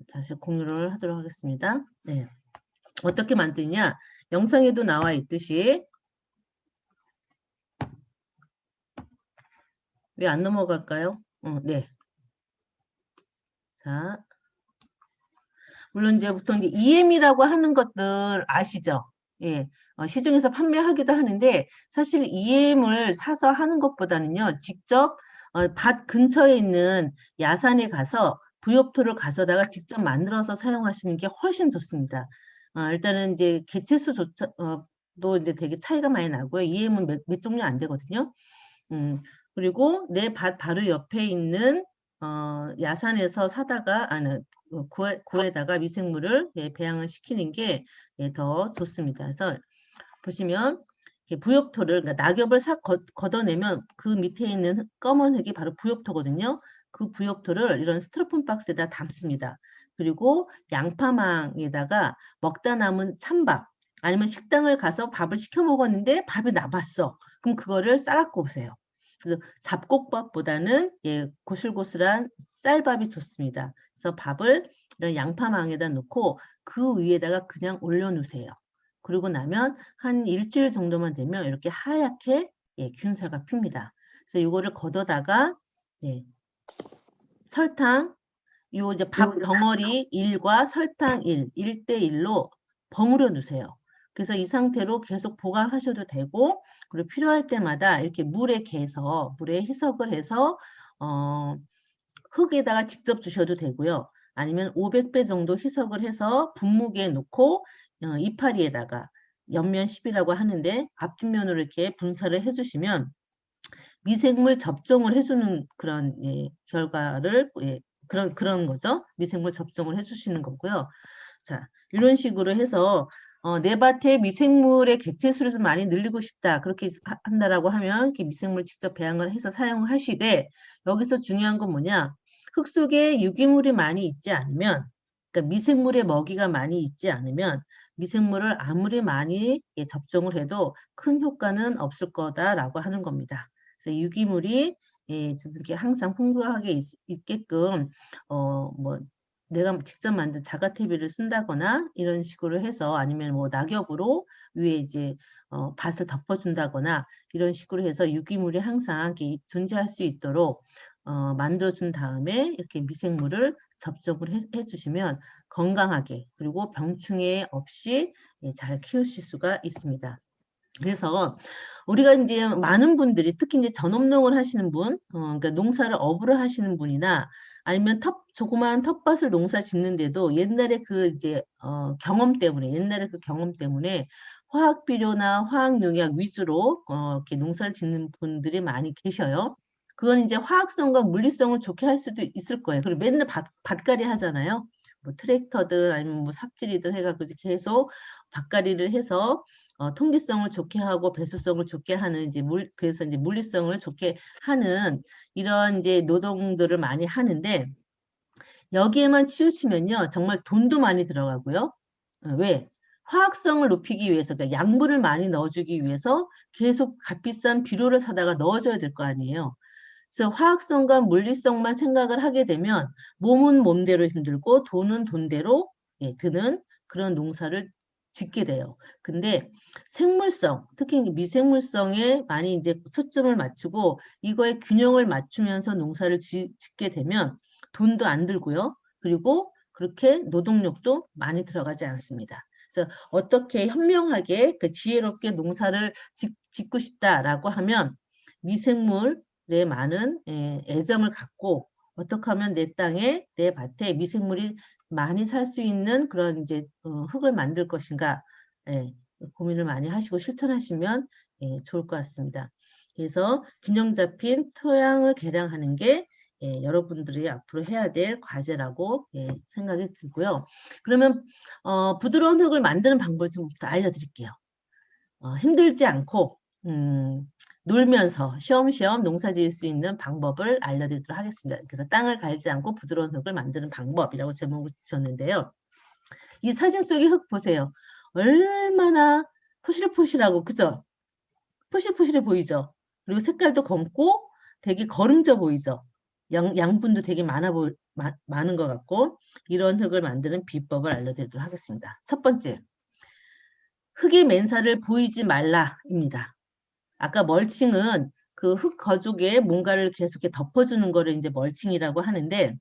다시 공유를 하도록 하겠습니다. 네, 어떻게 만드냐? 영상에도 나와 있듯이 왜 안 넘어갈까요? 네. 자, 물론 이제 보통 이제 EM이라고 하는 것들 아시죠? 예, 시중에서 판매하기도 하는데 사실 EM을 사서 하는 것보다는요, 직접 밭 근처에 있는 야산에 가서 부엽토를 가져다가 직접 만들어서 사용하시는 게 훨씬 좋습니다. 일단은 이제 개체수조차도 이제 되게 차이가 많이 나고요. EM은 몇 종류 안 되거든요. 그리고 내 밭 바로 옆에 있는 야산에서 사다가 구에다가 미생물을 배양을 시키는 게 더 좋습니다. 그래서 보시면 부엽토를, 그러니까 낙엽을 싹 걷어내면 그 밑에 있는 검은 흙이 바로 부엽토거든요. 그 부엽토를 이런 스티로폼 박스에다 담습니다. 그리고 양파망에다가 먹다 남은 찬밥, 아니면 식당을 가서 밥을 시켜 먹었는데 밥이 남았어. 그럼 그거를 싸갖고 오세요. 그래서 잡곡밥보다는 고슬고슬한 쌀밥이 좋습니다. 그래서 밥을 이런 양파망에다 넣고 그 위에다가 그냥 올려놓으세요. 그러고 나면 한 일주일 정도만 되면 이렇게 하얗게 균사가 핍니다. 그래서 이거를 걷어다가 설탕, 요 이제 밥 덩어리 1과 설탕 1대1로 버무려 두세요. 그래서 이 상태로 계속 보관하셔도 되고, 그리고 필요할 때마다 이렇게 물에 희석을 해서 흙에다가 직접 주셔도 되고요. 아니면 500배 정도 희석을 해서 분무기에 넣고 이파리에다가 옆면 10이라고 하는데 앞뒷면으로 이렇게 분사를 해주시면 미생물 접종을 해주는 그런 결과를 그런 거죠. 미생물 접종을 해주시는 거고요. 자, 이런 식으로 해서 내 밭에 미생물의 개체수를 좀 많이 늘리고 싶다. 그렇게 한다라고 하면 이렇게 미생물 직접 배양을 해서 사용하시되, 여기서 중요한 건 뭐냐? 흙 속에 유기물이 많이 있지 않으면, 그러니까 미생물의 먹이가 많이 있지 않으면 미생물을 아무리 많이 접종을 해도 큰 효과는 없을 거다라고 하는 겁니다. 그래서 유기물이 이렇게 항상 풍부하게 있게끔 뭐 내가 직접 만든 자가태비를 쓴다거나 이런 식으로 해서, 아니면 뭐 낙엽으로 위에 이제 밭을 덮어준다거나 이런 식으로 해서 유기물이 항상 존재할 수 있도록 만들어준 다음에 이렇게 미생물을 접종을 해주시면 건강하게, 그리고 병충해 없이 잘 키우실 수가 있습니다. 그래서 우리가 이제 많은 분들이, 특히 이제 전업농을 하시는 분, 그러니까 농사를 업으로 하시는 분이나 아니면 조그마한 텃밭을 농사 짓는데도 옛날에 옛날에 그 경험 때문에 화학 비료나 화학 농약 위주로 이렇게 농사를 짓는 분들이 많이 계셔요. 그건 이제 화학성과 물리성을 좋게 할 수도 있을 거예요. 그리고 맨날 밭갈이 하잖아요. 뭐 트랙터든 아니면 뭐 삽질이든 해가지고 계속 밭갈이를 해서 통기성을 좋게 하고 배수성을 좋게 하는 그래서 이제 물리성을 좋게 하는 이런 이제 노동들을 많이 하는데, 여기에만 치우치면요 정말 돈도 많이 들어가고요. 왜? 화학성을 높이기 위해서, 그러니까 양분을 많이 넣어주기 위해서 계속 값비싼 비료를 사다가 넣어줘야 될 거 아니에요. 그래서 화학성과 물리성만 생각을 하게 되면 몸은 몸대로 힘들고 돈은 돈대로 드는 그런 농사를 짓게 돼요. 근데 생물성, 특히 미생물성에 많이 이제 초점을 맞추고 이거에 균형을 맞추면서 농사를 짓게 되면 돈도 안 들고요. 그리고 그렇게 노동력도 많이 들어가지 않습니다. 그래서 어떻게 현명하게 지혜롭게 농사를 짓고 싶다라고 하면 미생물에 많은 애정을 갖고, 어떻게 하면 내 땅에, 내 밭에 미생물이 많이 살 수 있는 그런 이제 흙을 만들 것인가, 예, 고민을 많이 하시고 실천하시면 예, 좋을 것 같습니다. 그래서 균형 잡힌 토양을 개량하는 게 예, 여러분들이 앞으로 해야 될 과제라고 예, 생각이 들고요. 그러면 부드러운 흙을 만드는 방법을 좀 알려드릴게요. 힘들지 않고 놀면서 쉬엄쉬엄 농사 지을 수 있는 방법을 알려드리도록 하겠습니다. 그래서 땅을 갈지 않고 부드러운 흙을 만드는 방법이라고 제목을 붙였는데요. 이 사진 속의 흙 보세요. 얼마나 포실포실하고 그죠? 포실포실해 보이죠? 그리고 색깔도 검고 되게 거름져 보이죠? 양분도 되게 많은 것 같고 이런 흙을 만드는 비법을 알려드리도록 하겠습니다. 첫 번째, 흙의 맨살을 보이지 말라입니다. 아까 멀칭은 그 흙 거죽에 뭔가를 계속 이렇게 덮어주는 거를 이제 멀칭이라고 하는데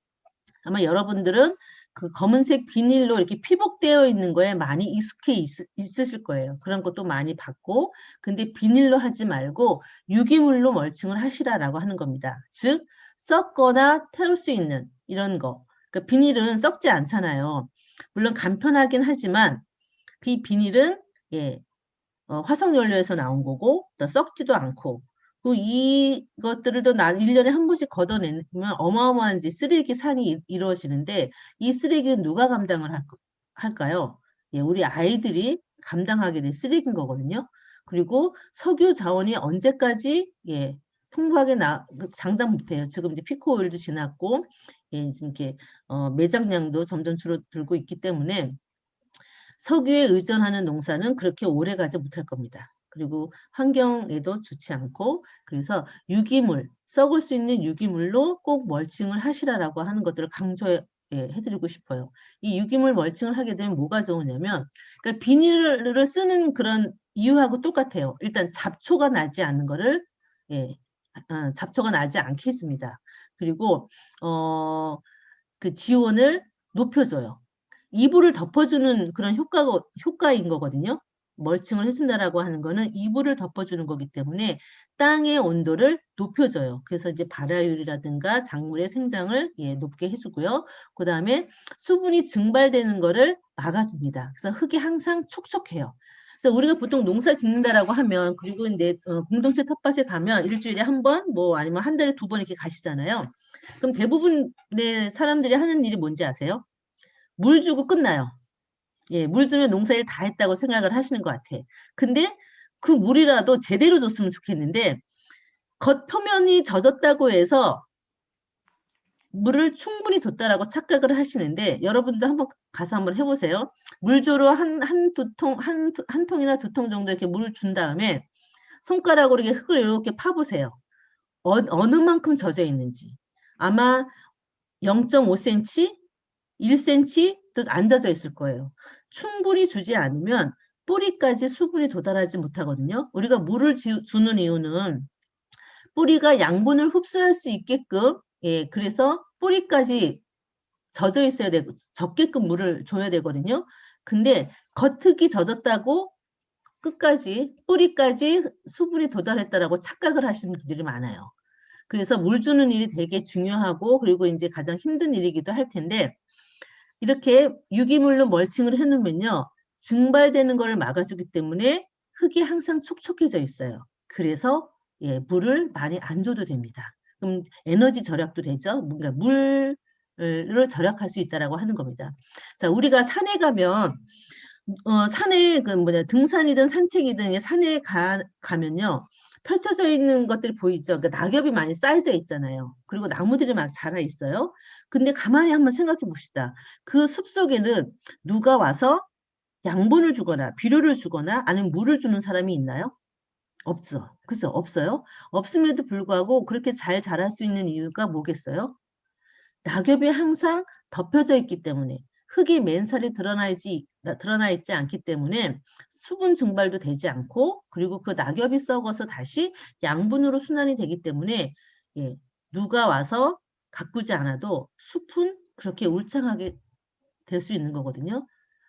아마 여러분들은 그 검은색 비닐로 이렇게 피복되어 있는 거에 많이 익숙해 있으실 거예요. 그런 것도 많이 봤고, 근데 비닐로 하지 말고 유기물로 멀칭을 하시라라고 하는 겁니다. 즉, 썩거나 태울 수 있는 이런 거. 그러니까 비닐은 썩지 않잖아요. 물론 간편하긴 하지만 그 비닐은 예, 화석연료에서 나온 거고 또 썩지도 않고 그 이것들을 또 1년에 한 번씩 걷어내면 어마어마한 이제 쓰레기 산이 이루어지는데 이 쓰레기는 누가 감당을 할까요? 예, 우리 아이들이 감당하게 될 쓰레기인 거거든요. 그리고 석유 자원이 언제까지 예, 풍부하게 장담 못해요. 지금 이제 피크 오일도 지났고 예, 지금 이렇게 매장량도 점점 줄어들고 있기 때문에 석유에 의존하는 농사는 그렇게 오래 가지 못할 겁니다. 그리고 환경에도 좋지 않고 그래서 유기물, 썩을 수 있는 유기물로 꼭 멀칭을 하시라라고 하는 것들을 강조해드리고 싶어요. 이 유기물 멀칭을 하게 되면 뭐가 좋으냐면 그러니까 비닐을 쓰는 그런 이유하고 똑같아요. 일단 잡초가 나지 않는 거를 예, 잡초가 나지 않게 해줍니다. 그리고 그 지온을 높여줘요. 이불을 덮어주는 그런 효과인 거거든요. 멀칭을 해준다라고 하는 거는 이불을 덮어주는 거기 때문에 땅의 온도를 높여줘요. 그래서 이제 발화율이라든가 작물의 생장을 예, 높게 해주고요. 그 다음에 수분이 증발되는 거를 막아줍니다. 그래서 흙이 항상 촉촉해요. 그래서 우리가 보통 농사 짓는다라고 하면 그리고 이제 공동체 텃밭에 가면 일주일에 한 번, 뭐 아니면 한 달에 2번 이렇게 가시잖아요. 그럼 대부분의 사람들이 하는 일이 뭔지 아세요? 물 주고 끝나요. 예, 물 주면 농사일 다 했다고 생각을 하시는 것 같아. 근데 그 물이라도 제대로 줬으면 좋겠는데 겉표면이 젖었다고 해서 물을 충분히 줬다라고 착각을 하시는데 여러분도 한번 가서 한번 해보세요. 물주로 한 통이나 2통 정도 이렇게 물을 준 다음에 손가락으로 이렇게 흙을 이렇게 파보세요. 어느 만큼 젖어 있는지. 아마 0.5cm, 1cm도 안 젖어 있을 거예요. 충분히 주지 않으면 뿌리까지 수분이 도달하지 못하거든요. 우리가 물을 주는 이유는 뿌리가 양분을 흡수할 수 있게끔 예, 그래서 뿌리까지 젖어 있어야 되고 적게끔 물을 줘야 되거든요. 근데 겉흙이 젖었다고 끝까지 뿌리까지 수분이 도달했다라고 착각을 하시는 분들이 많아요. 그래서 물 주는 일이 되게 중요하고 그리고 이제 가장 힘든 일이기도 할 텐데 이렇게 유기물로 멀칭을 해놓으면요. 증발되는 것을 막아주기 때문에 흙이 항상 촉촉해져 있어요. 그래서 예, 물을 많이 안 줘도 됩니다. 그럼 에너지 절약도 되죠. 뭔가 물을 절약할 수 있다라고 하는 겁니다. 자, 우리가 산에 가면 산에 그 등산이든 산책이든 산에 가면요. 펼쳐져 있는 것들이 보이죠. 그러니까 낙엽이 많이 쌓여져 있잖아요. 그리고 나무들이 막 자라 있어요. 근데 가만히 한번 생각해 봅시다. 그 숲속에는 누가 와서 양분을 주거나 비료를 주거나 아니면 물을 주는 사람이 있나요? 없죠. 그죠? 없어요. 없음에도 불구하고 그렇게 잘 자랄 수 있는 이유가 뭐겠어요? 낙엽이 항상 덮여져 있기 때문에 흙이 맨살이 드러나 있지 않기 때문에 수분 증발도 되지 않고 그리고 그 낙엽이 썩어서 다시 양분으로 순환이 되기 때문에 예, 누가 와서 가꾸지 않아도 숲은 그렇게 울창하게 될 수 있는 거거든요.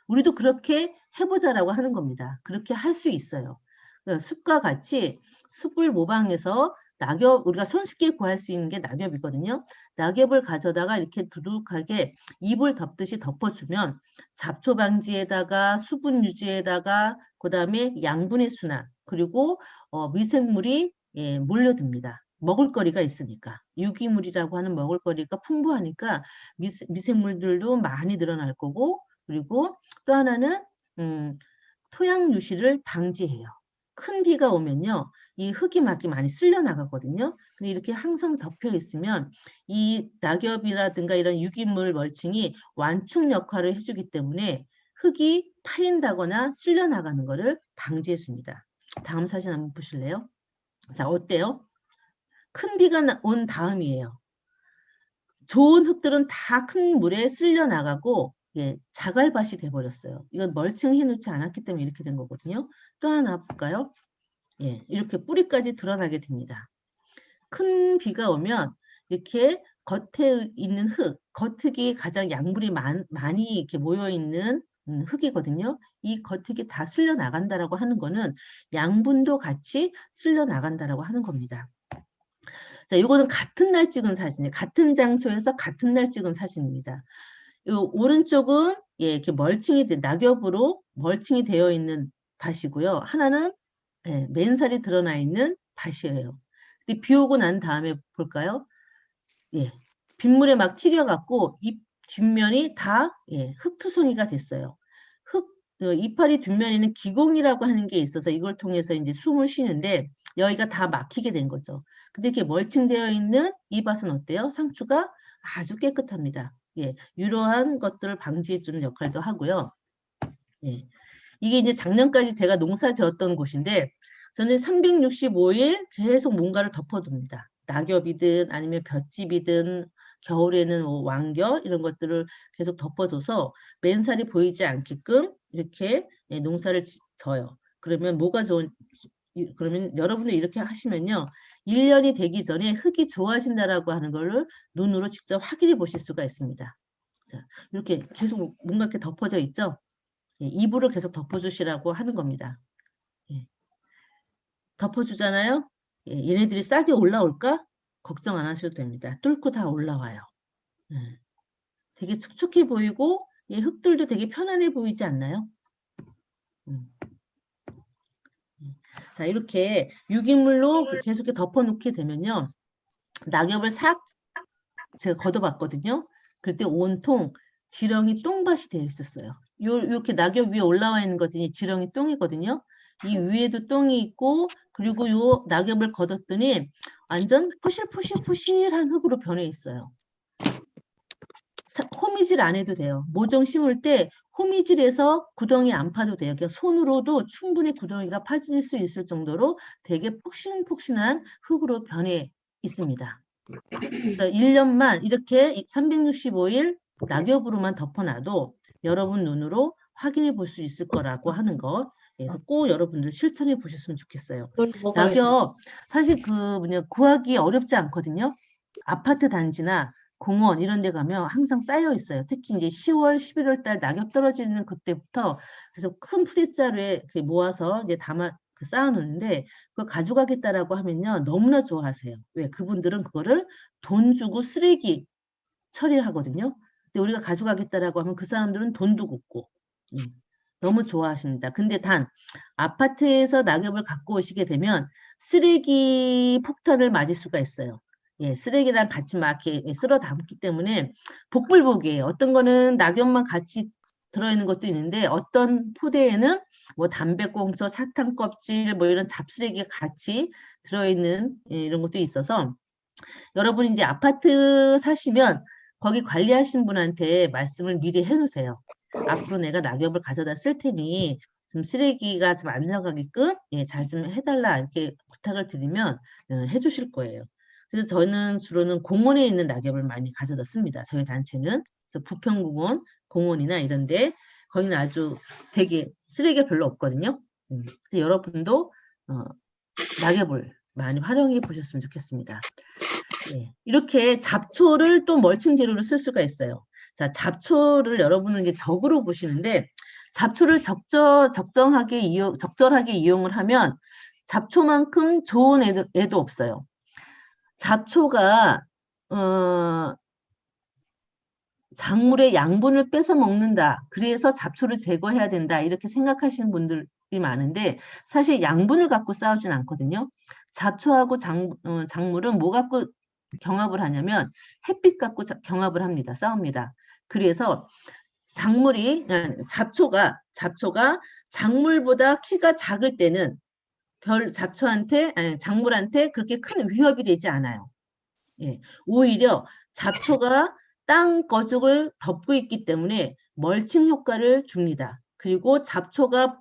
우리도 그렇게 해보자라고 하는 겁니다. 그렇게 할 수 있어요. 숲과 같이 숲을 모방해서 낙엽, 우리가 손쉽게 구할 수 있는 게 낙엽이거든요. 낙엽을 가져다가 이렇게 두둑하게 이불 덮듯이 덮어주면 잡초 방지에다가 수분 유지에다가 그다음에 양분의 순환 그리고 미생물이 몰려듭니다. 먹을거리가 있으니까 유기물이라고 하는 먹을거리가 풍부하니까 미생물들도 많이 늘어날 거고 그리고 또 하나는 토양 유실을 방지해요. 큰 비가 오면요. 이 흙이 막 많이 쓸려 나가거든요. 근데 이렇게 항상 덮여 있으면 이 낙엽이라든가 이런 유기물 멀칭이 완충 역할을 해주기 때문에 흙이 파인다거나 쓸려 나가는 것을 방지해 줍니다. 다음 사진 한번 보실래요? 자, 어때요? 큰 비가 온 다음이에요. 좋은 흙들은 다 큰 물에 쓸려 나가고 자갈밭이 돼버렸어요. 이건 멀칭해 놓지 않았기 때문에 이렇게 된 거거든요. 또 하나 볼까요? 이렇게 뿌리까지 드러나게 됩니다. 큰 비가 오면 이렇게 겉에 있는 흙, 겉흙이 가장 양분이 많이 이렇게 모여 있는 흙이거든요. 이 겉흙이 다 쓸려 나간다라고 하는 거는 양분도 같이 쓸려 나간다라고 하는 겁니다. 자, 이거는 같은 날 찍은 사진이에요. 같은 장소에서 같은 날 찍은 사진입니다. 이 오른쪽은 이렇게 낙엽으로 멀칭이 되어 있는 밭이고요. 하나는 맨살이 드러나 있는 밭이에요. 근데 비 오고 난 다음에 볼까요? 빗물에 막 튀겨갖고 이 뒷면이 다 흙투성이가 됐어요. 이파리 뒷면에는 기공이라고 하는 게 있어서 이걸 통해서 이제 숨을 쉬는데 여기가 다 막히게 된 거죠. 근데 이렇게 멀칭되어 있는 이 밭은 어때요? 상추가 아주 깨끗합니다. 이러한 것들을 방지해주는 역할도 하고요. 이게 이제 작년까지 제가 농사 지었던 곳인데 저는 365일 계속 뭔가를 덮어둡니다. 낙엽이든 아니면 볏짚이든 겨울에는 뭐 왕겨 이런 것들을 계속 덮어줘서 맨살이 보이지 않게끔 이렇게 농사를 져요. 그러면 뭐가 그러면 여러분들 이렇게 하시면요. 1년이 되기 전에 흙이 좋아진다라고 하는 거를 눈으로 직접 확인해 보실 수가 있습니다. 자, 이렇게 계속 뭔가 이렇게 덮어져 있죠? 이불을 계속 덮어주시라고 하는 겁니다. 덮어주잖아요. 얘네들이 싹이 올라올까? 걱정 안 하셔도 됩니다. 뚫고 다 올라와요. 되게 촉촉해 보이고 흙들도 되게 편안해 보이지 않나요? 자, 이렇게 유기물로 계속 덮어놓게 되면요. 낙엽을 싹 제가 걷어봤거든요. 그때 온통 지렁이 똥밭이 되어 있었어요. 이렇게 낙엽 위에 올라와 있는 것이 지렁이 똥이거든요. 이 위에도 똥이 있고 그리고 요 낙엽을 걷었더니 완전 푸실푸실한 흙으로 변해 있어요. 호미질 안 해도 돼요. 모종 심을 때 호미질에서 구덩이 안 파도 돼요. 그냥 손으로도 충분히 구덩이가 파질 수 있을 정도로 되게 폭신폭신한 흙으로 변해 있습니다. 그래서 1년만 이렇게 365일 낙엽으로만 덮어놔도 여러분 눈으로 확인해 볼 수 있을 거라고 하는 거. 그래서 꼭 여러분들 실천해 보셨으면 좋겠어요. 낙엽 사실 구하기 어렵지 않거든요. 아파트 단지나 공원 이런 데 가면 항상 쌓여 있어요. 특히 이제 10월, 11월 달 낙엽 떨어지는 그때부터 그래서 큰 프레자루에 모아서 이제 쌓아 놓는데 그걸 가져가겠다라고 하면요. 너무나 좋아하세요. 왜? 그분들은 그거를 돈 주고 쓰레기 처리를 하거든요. 근데 우리가 가져가겠다라고 하면 그 사람들은 돈도 걷고 너무 좋아하십니다. 근데 단 아파트에서 낙엽을 갖고 오시게 되면 쓰레기 폭탄을 맞을 수가 있어요. 쓰레기랑 같이 막 이렇게 쓸어 담기 때문에 복불복이에요. 어떤 거는 낙엽만 같이 들어있는 것도 있는데 어떤 포대에는 뭐 담배꽁초, 사탕 껍질 뭐 이런 잡쓰레기가 같이 들어있는 이런 것도 있어서 여러분 이제 아파트 사시면 거기 관리하신 분한테 말씀을 미리 해놓으세요. 앞으로 내가 낙엽을 가져다 쓸 테니 좀 쓰레기가 좀 안 나가게끔 잘 좀 해달라 이렇게 부탁을 드리면 해주실 거예요. 그래서 저는 주로는 공원에 있는 낙엽을 많이 가져다 씁니다. 저희 단체는. 그래서 부평공원, 공원이나 이런데 거기는 아주 되게 쓰레기가 별로 없거든요. 그래서 여러분도 낙엽을 많이 활용해 보셨으면 좋겠습니다. 이렇게 잡초를 또 멀칭 재료로 쓸 수가 있어요. 자, 잡초를 여러분은 이제 적으로 보시는데 잡초를 적절하게 이용을 하면 잡초만큼 좋은 애도 없어요. 잡초가 작물의 양분을 뺏어 먹는다. 그래서 잡초를 제거해야 된다. 이렇게 생각하시는 분들이 많은데 사실 양분을 갖고 싸우진 않거든요. 잡초하고 작물은 뭐 갖고 경합을 하냐면 햇빛 갖고 경합을 합니다. 싸웁니다. 그래서 잡초가 작물보다 키가 작을 때는 작물한테 그렇게 큰 위협이 되지 않아요. 예, 오히려 잡초가 땅 거죽을 덮고 있기 때문에 멀칭 효과를 줍니다. 그리고 잡초가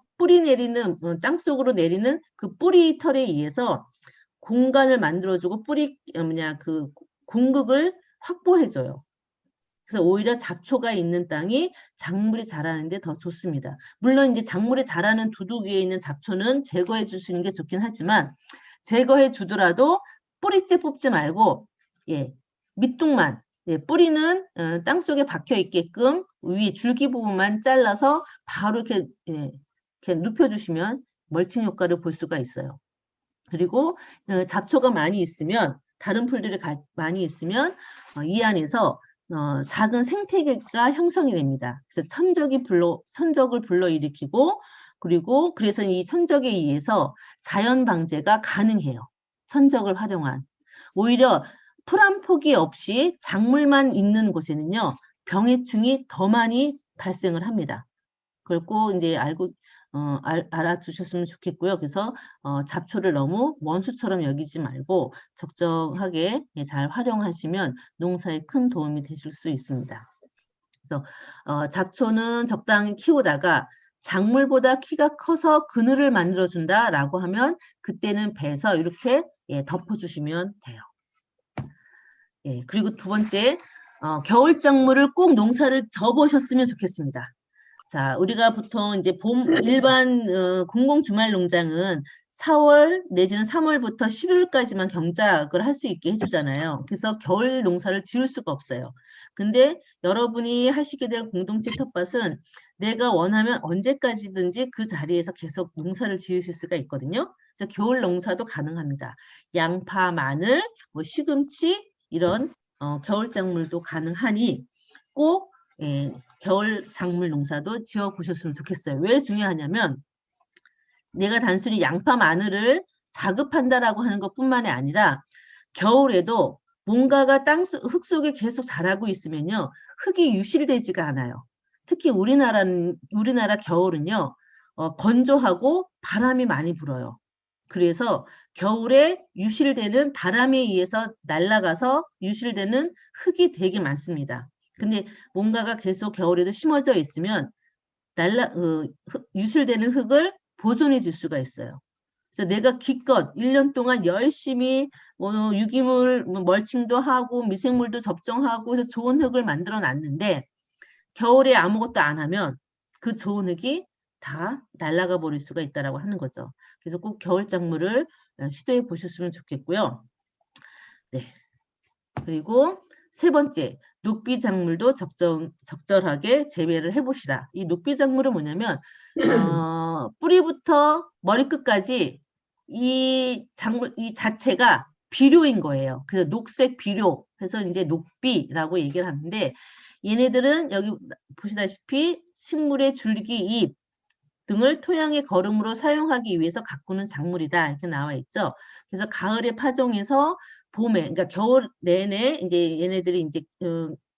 땅속으로 내리는 그 뿌리 털에 의해서 공간을 만들어주고 그 공극을 확보해줘요. 그래서 오히려 잡초가 있는 땅이 작물이 자라는데 더 좋습니다. 물론 이제 작물이 자라는 두둑 위에 있는 잡초는 제거해 주시는 게 좋긴 하지만 제거해 주더라도 뿌리째 뽑지 말고 밑둥만 뿌리는 땅속에 박혀 있게끔 위 줄기 부분만 잘라서 바로 이렇게 눕혀주시면 멀칭 효과를 볼 수가 있어요. 그리고 잡초가 많이 있으면 다른 풀들이 많이 있으면 이 안에서 작은 생태계가 형성이 됩니다. 그래서 천적을 불러일으키고 그리고 그래서 이 천적에 의해서 자연 방제가 가능해요. 천적을 활용한. 오히려 풀 한 포기 없이 작물만 있는 곳에는요. 병해충이 더 많이 발생을 합니다. 그걸 꼭 이제 알아두셨으면 좋겠고요. 그래서 잡초를 너무 원수처럼 여기지 말고 적정하게 잘 활용하시면 농사에 큰 도움이 되실 수 있습니다. 그래서 잡초는 적당히 키우다가 작물보다 키가 커서 그늘을 만들어준다라고 하면 그때는 베서 이렇게 덮어주시면 돼요. 그리고 두 번째, 겨울 작물을 꼭 농사를 져보셨으면 좋겠습니다. 자, 우리가 보통 이제 일반 공공 주말 농장은 4월 내지는 3월부터 12월까지만 경작을 할 수 있게 해주잖아요. 그래서 겨울 농사를 지을 수가 없어요. 근데 여러분이 하시게 될 공동체 텃밭은 내가 원하면 언제까지든지 그 자리에서 계속 농사를 지으실 수가 있거든요. 그래서 겨울 농사도 가능합니다. 양파, 마늘, 뭐 시금치 이런 겨울 작물도 가능하니 꼭 겨울 작물 농사도 지어 보셨으면 좋겠어요. 왜 중요하냐면 내가 단순히 양파, 마늘을 자급한다라고 하는 것뿐만이 아니라 겨울에도 뭔가가 흙 속에 계속 자라고 있으면요. 흙이 유실되지가 않아요. 특히 우리나라 겨울은요. 건조하고 바람이 많이 불어요. 그래서 겨울에 유실되는 바람에 의해서 날아가서 유실되는 흙이 되게 많습니다. 근데 뭔가가 계속 겨울에도 심어져 있으면 유실되는 흙을 보존해 줄 수가 있어요. 그래서 내가 기껏 1년 동안 열심히 유기물 멀칭도 하고 미생물도 접종하고 해서 좋은 흙을 만들어 놨는데 겨울에 아무것도 안 하면 그 좋은 흙이 다 날아가 버릴 수가 있다라고 하는 거죠. 그래서 꼭 겨울 작물을 시도해 보셨으면 좋겠고요. 네. 그리고 세 번째, 녹비 작물도 적절하게 재배를 해보시라. 이 녹비 작물은 뭐냐면 뿌리부터 머리끝까지 이 자체가 비료인 거예요. 그래서 녹색 비료, 그래서 이제 녹비라고 얘기를 하는데 얘네들은 여기 보시다시피 식물의 줄기, 잎 등을 토양의 거름으로 사용하기 위해서 가꾸는 작물이다 이렇게 나와 있죠. 그래서 가을에 파종해서 봄에, 그러니까 겨울 내내 이제 얘네들이 이제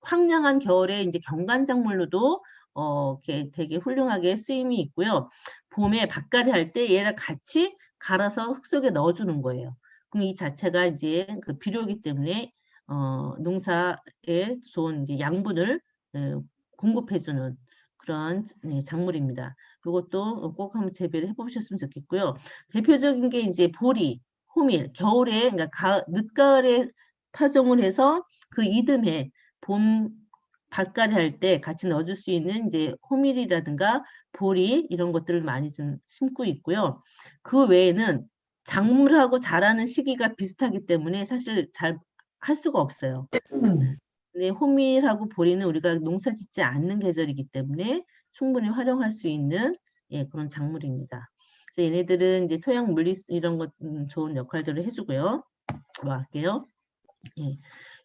황량한 겨울에 이제 경관작물로도 이렇게 되게 훌륭하게 쓰임이 있고요. 봄에 밭갈이 할 때 얘랑 같이 갈아서 흙 속에 넣어주는 거예요. 그럼 이 자체가 이제 그 비료이기 때문에 농사에 좋은 이제 양분을 공급해주는 그런 작물입니다. 이것도 꼭 한번 재배를 해보셨으면 좋겠고요. 대표적인 게 이제 보리, 호밀, 겨울에, 그러니까 늦가을에 파종을 해서 그 이듬해 봄 밭갈이 할 때 같이 넣어줄 수 있는 이제 호밀이라든가 보리 이런 것들을 많이 좀 심고 있고요. 그 외에는 작물하고 자라는 시기가 비슷하기 때문에 사실 잘 할 수가 없어요. 근데 호밀하고 보리는 우리가 농사 짓지 않는 계절이기 때문에 충분히 활용할 수 있는 그런 작물입니다. 그래서 얘네들은 이제 토양 물리 이런 것 좋은 역할들을 해주고요. 뭐 할게요. 예.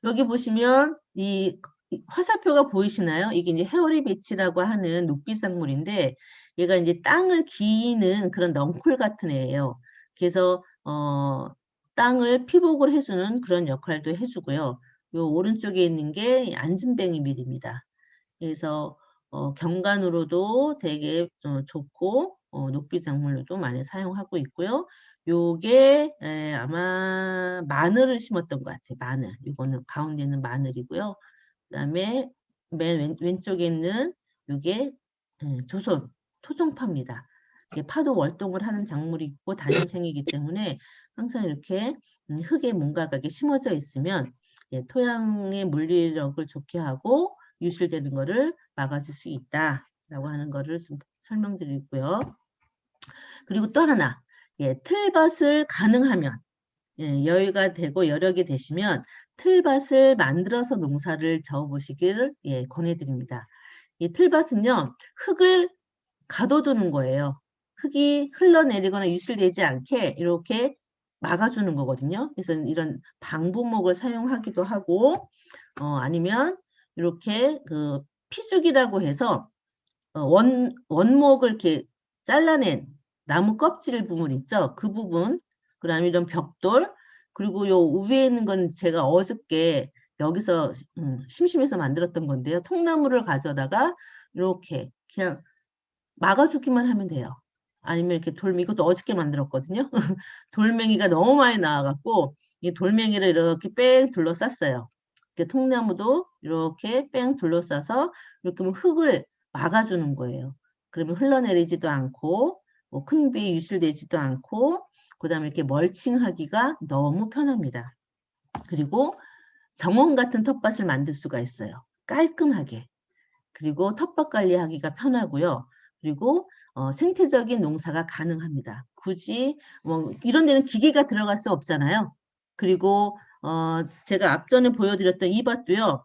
여기 보시면 이 화살표가 보이시나요? 이게 이제 헤어리 배치라고 하는 녹비상물인데 얘가 이제 땅을 기는 그런 넝쿨 같은 애예요. 그래서 땅을 피복을 해주는 그런 역할도 해주고요. 요 오른쪽에 있는 게 안진뱅이 밀입니다. 그래서 경관으로도 되게 좋고 녹비작물로도 많이 사용하고 있고요. 요게 아마 마늘을 심었던 것 같아요. 마늘. 이거는 가운데 있는 마늘이고요. 그다음에 맨 왼쪽에 있는 요게 조선 토종파입니다. 이게 파도 월동을 하는 작물이 있고 단연생이기 때문에 항상 이렇게 흙에 뭔가가 이렇게 심어져 있으면 토양의 물리력을 좋게 하고 유실되는 거를 막아줄 수 있다라고 하는 거를 좀 설명드리고요. 그리고 또 하나, 틀밭을 가능하면 여유가 되고 여력이 되시면 틀밭을 만들어서 농사를 저어보시기를 권해드립니다. 이 틀밭은요, 흙을 가둬두는 거예요. 흙이 흘러내리거나 유실되지 않게 이렇게 막아주는 거거든요. 그래서 이런 방부목을 사용하기도 하고, 아니면 이렇게 그 피죽이라고 해서 원목을 이렇게 잘라낸 나무 껍질 부분 있죠? 그 부분, 그 다음에 이런 벽돌, 그리고 요 위에 있는 건 제가 어저께 여기서 심심해서 만들었던 건데요. 통나무를 가져다가 이렇게 그냥 막아주기만 하면 돼요. 아니면 이렇게 이것도 어저께 만들었거든요. 돌멩이가 너무 많이 나와갖고 이 돌멩이를 이렇게 뺑 둘러쌌어요. 이렇게 통나무도 이렇게 뺑 둘러싸서 이렇게 흙을 막아주는 거예요. 그러면 흘러내리지도 않고 큰 비에 유실되지도 않고 그 다음에 이렇게 멀칭하기가 너무 편합니다. 그리고 정원 같은 텃밭을 만들 수가 있어요. 깔끔하게. 그리고 텃밭 관리하기가 편하고요. 그리고 생태적인 농사가 가능합니다. 굳이 이런 데는 기계가 들어갈 수 없잖아요. 그리고 제가 앞전에 보여드렸던 이 밭도요.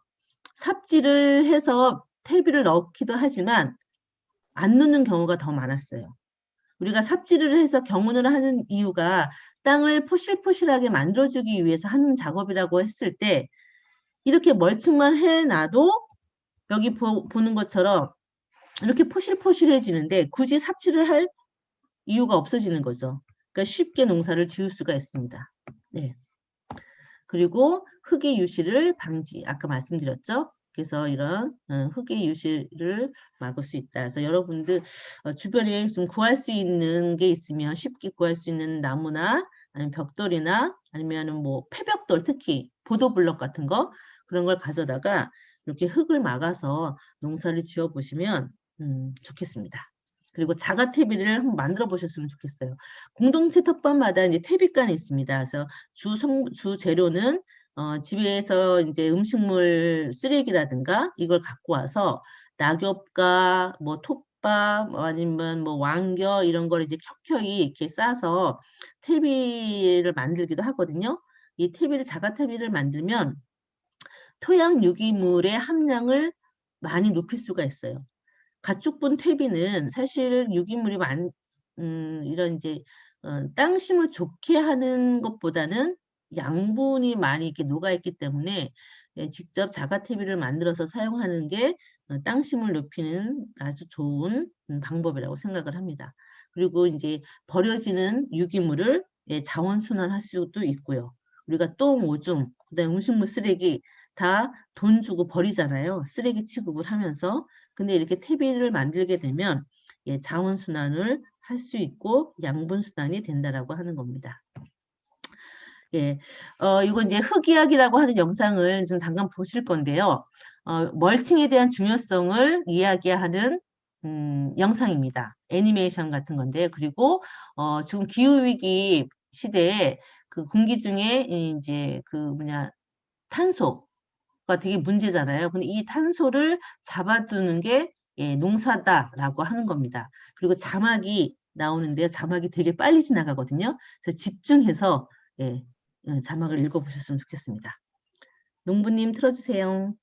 삽질을 해서 퇴비를 넣기도 하지만 안 넣는 경우가 더 많았어요. 우리가 삽질을 해서 경운을 하는 이유가 땅을 포실포실하게 만들어주기 위해서 하는 작업이라고 했을 때 이렇게 멀칭만 해놔도 여기 보는 것처럼 이렇게 포실포실해지는데 굳이 삽질을 할 이유가 없어지는 거죠. 그러니까 쉽게 농사를 지을 수가 있습니다. 네. 그리고 흙의 유실을 방지, 아까 말씀드렸죠. 그래서 이런 흙의 유실을 막을 수 있다. 그래서 여러분들 주변에 좀 구할 수 있는 게 있으면 쉽게 구할 수 있는 나무나 아니면 벽돌이나 아니면 뭐 폐벽돌, 특히 보도블럭 같은 거 그런 걸 가져다가 이렇게 흙을 막아서 농사를 지어 보시면 좋겠습니다. 그리고 자가 퇴비를 한번 만들어 보셨으면 좋겠어요. 공동체 텃밭마다 이제 퇴비간이 있습니다. 그래서 주 재료는 집에서 이제 음식물 쓰레기라든가 이걸 갖고 와서 낙엽과 뭐 톱밥 아니면 뭐 왕겨 이런 걸 이제 켜켜이 이렇게 싸서 퇴비를 만들기도 하거든요. 이 자가 퇴비를 만들면 토양 유기물의 함량을 많이 높일 수가 있어요. 가축분 퇴비는 사실 유기물이 이런 이제 땅심을 좋게 하는 것보다는 양분이 많이 이렇게 녹아있기 때문에 직접 자가 퇴비를 만들어서 사용하는 게 땅심을 높이는 아주 좋은 방법이라고 생각을 합니다. 그리고 이제 버려지는 유기물을 자원순환할 수도 있고요. 우리가 똥, 오줌, 그다음에 음식물 쓰레기 다 돈 주고 버리잖아요. 쓰레기 취급을 하면서. 근데 이렇게 퇴비를 만들게 되면 자원순환을 할 수 있고 양분순환이 된다라고 하는 겁니다. 이거 이제 흙이야기라고 하는 영상을 좀 잠깐 보실 건데요. 멀칭에 대한 중요성을 이야기하는 영상입니다. 애니메이션 같은 건데 그리고 지금 기후위기 시대에 그 공기 중에 이제 그 탄소가 되게 문제잖아요. 근데 이 탄소를 잡아두는 게 농사다라고 하는 겁니다. 그리고 자막이 나오는데요. 자막이 되게 빨리 지나가거든요. 그래서 집중해서 자막을 읽어보셨으면 좋겠습니다. 농부님 틀어주세요.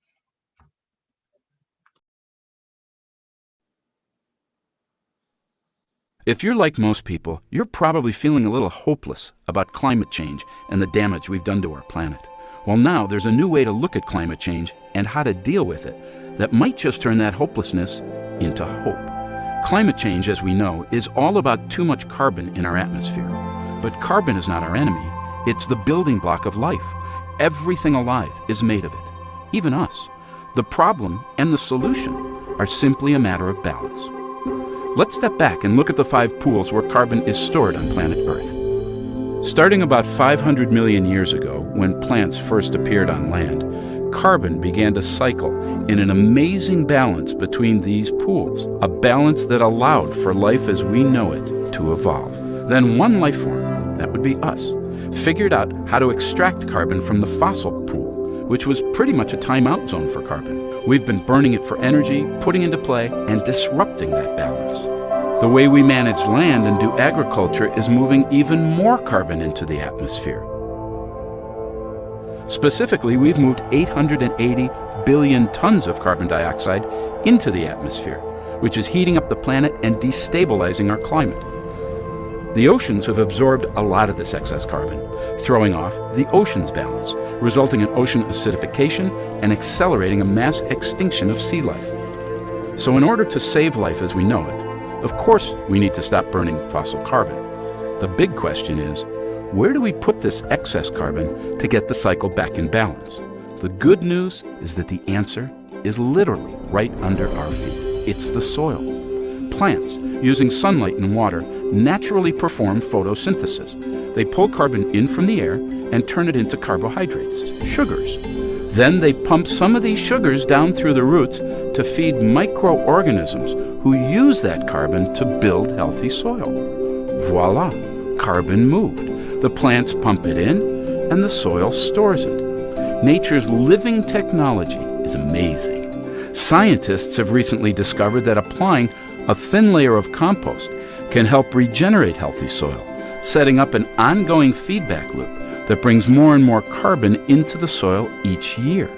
If you're like most people, you're probably feeling a little hopeless about climate change and the damage we've done to our planet. Well, now there's a new way to look at climate change and how to deal with it that might just turn that hopelessness into hope. Climate change, as we know, is all about too much carbon in our atmosphere. But carbon is not our enemy. It's the building block of life. Everything alive is made of it, even us. The problem and the solution are simply a matter of balance. Let's step back and look at the 5 pools where carbon is stored on planet Earth. Starting about 500 million years ago, when plants first appeared on land, carbon began to cycle in an amazing balance between these pools, a balance that allowed for life as we know it to evolve. Then one life form, that would be us, figured out how to extract carbon from the fossil pool, which was pretty much a timeout zone for carbon. We've been burning it for energy, putting into play, and disrupting that balance. The way we manage land and do agriculture is moving even more carbon into the atmosphere. Specifically, we've moved 880 billion tons of carbon dioxide into the atmosphere, which is heating up the planet and destabilizing our climate. The oceans have absorbed a lot of this excess carbon, throwing off the ocean's balance, resulting in ocean acidification and accelerating a mass extinction of sea life. So in order to save life as we know it, of course we need to stop burning fossil carbon. The big question is, where do we put this excess carbon to get the cycle back in balance? The good news is that the answer is literally right under our feet. It's the soil. Plants, using sunlight and water, naturally perform photosynthesis. They pull carbon in from the air and turn it into carbohydrates, sugars. Then they pump some of these sugars down through the roots to feed microorganisms who use that carbon to build healthy soil. Voila, carbon moved. The plants pump it in and the soil stores it. Nature's living technology is amazing. Scientists have recently discovered that applying a thin layer of compost can help regenerate healthy soil, setting up an ongoing feedback loop that brings more and more carbon into the soil each year.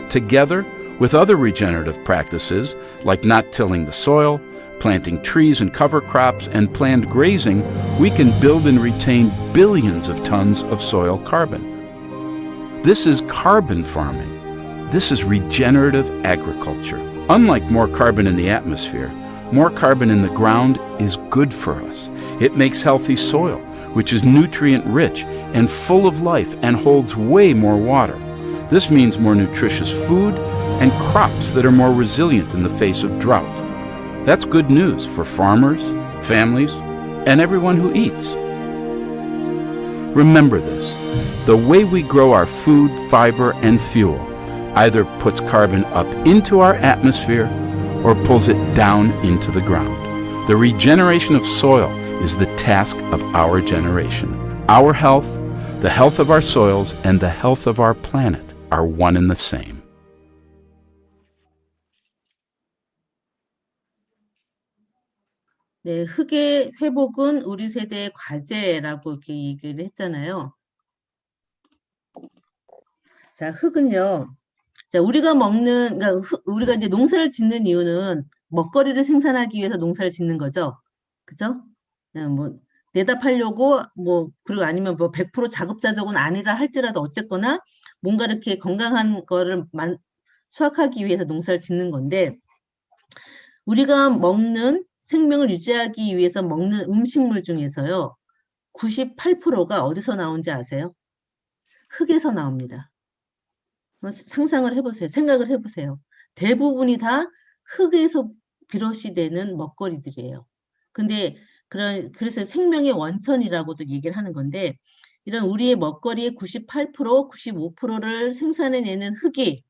Together with other regenerative practices like not tilling the soil, planting trees and cover crops, and planned grazing, we can build and retain billions of tons of soil carbon. This is carbon farming. This is regenerative agriculture. Unlike more carbon in the atmosphere, more carbon in the ground is good for us. It makes healthy soil, which is nutrient-rich and full of life and holds way more water. This means more nutritious food and crops that are more resilient in the face of drought. That's good news for farmers, families, and everyone who eats. Remember this, the way we grow our food, fiber, and fuel either puts carbon up into our atmosphere or pulls it down into the ground. The regeneration of soil is the task of our generation. Our health, the health of our soils, and the health of our planet are one and the same. 네, 흙의 회복은 우리 세대의 과제라고 이렇게 얘기를 했잖아요. 자, 흙은요. 자, 우리가 먹는, 그러니까 우리가 이제 농사를 짓는 이유는 먹거리를 생산하기 위해서 농사를 짓는 거죠. 그죠? 그냥 뭐, 내다 팔려고, 뭐, 그리고 아니면 뭐 100% 자급자족은 아니라 할지라도 어쨌거나 뭔가 이렇게 건강한 거를 수확하기 위해서 농사를 짓는 건데, 우리가 먹는 생명을 유지하기 위해서 먹는 음식물 중에서요, 98%가 어디서 나온지 아세요? 흙에서 나옵니다. 상상을 해보세요. 생각을 해보세요. 대부분이 다 흙에서 비롯이 되는 먹거리들이에요. 근데 그래서 생명의 원천이라고도 얘기를 하는 건데, 이런 우리의 먹거리의 98%, 95%를 생산해내는 흙이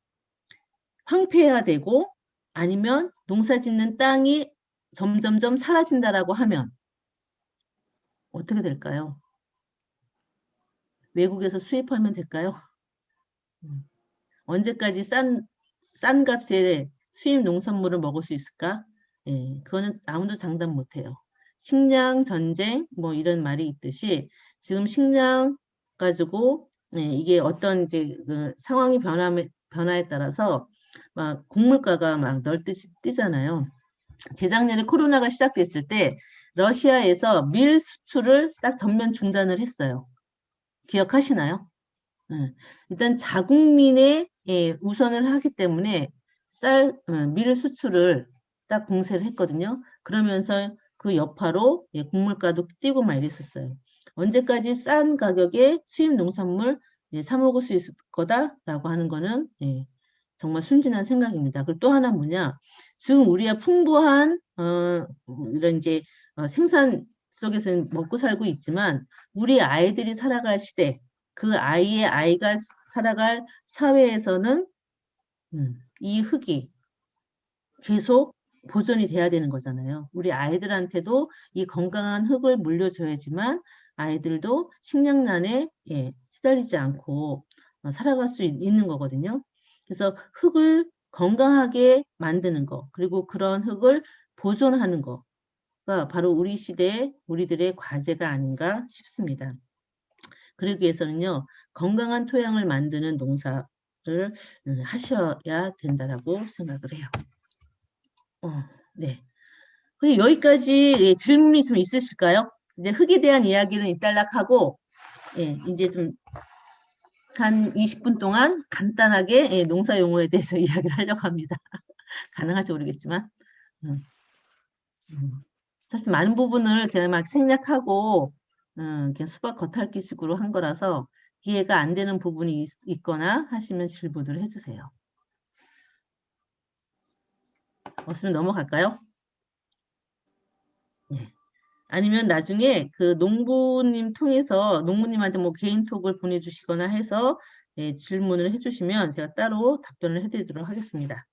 황폐화되고 아니면 농사 짓는 땅이 점점점 사라진다라고 하면 어떻게 될까요? 외국에서 수입하면 될까요? 언제까지 싼 값에 수입 농산물을 먹을 수 있을까? 예, 그거는 아무도 장담 못해요. 식량 전쟁 뭐 이런 말이 있듯이 지금 식량 가지고 이게 어떤 이제 그 상황이 변화에 따라서 막 곡물가가 막 널뛰지 뛰잖아요. 재작년에 코로나가 시작됐을 때 러시아에서 밀 수출을 딱 전면 중단을 했어요. 기억하시나요? 일단 자국민에 우선을 하기 때문에 밀 수출을 딱 공세를 했거든요. 그러면서 그 여파로 곡물가도 뛰고 막 이랬었어요. 언제까지 싼 가격에 수입 농산물 사 먹을 수 있을 거다라고 하는 거는 정말 순진한 생각입니다. 그리고 또 하나 뭐냐, 지금 우리가 풍부한 이런 이제 생산 속에서는 먹고 살고 있지만 우리 아이들이 살아갈 시대, 그 아이의 아이가 살아갈 사회에서는 이 흙이 계속 보존이 돼야 되는 거잖아요. 우리 아이들한테도 이 건강한 흙을 물려줘야지만 아이들도 식량난에 시달리지 않고 살아갈 수 있는 거거든요. 그래서 흙을 건강하게 만드는 거, 그리고 그런 흙을 보존하는 거가 바로 우리 시대의 우리들의 과제가 아닌가 싶습니다. 그러기 위해서는요, 건강한 토양을 만드는 농사를 하셔야 된다라고 생각을 해요. 네. 그리고 여기까지 질문이 있으면 있으실까요? 이제 흙에 대한 이야기는 이따락 하고, 이제 좀 한 20분 동안 간단하게 농사 용어에 대해서 이야기를 하려고 합니다. 가능할지 모르겠지만. 사실 많은 부분을 그냥 막 생략하고, 그냥 수박 겉핥기식으로 한 거라서 이해가 안 되는 부분이 있거나 하시면 질문을 해주세요. 없으면 넘어갈까요? 네. 아니면 나중에 그 농부님 통해서 농부님한테 뭐 개인톡을 보내주시거나 해서 질문을 해주시면 제가 따로 답변을 해드리도록 하겠습니다.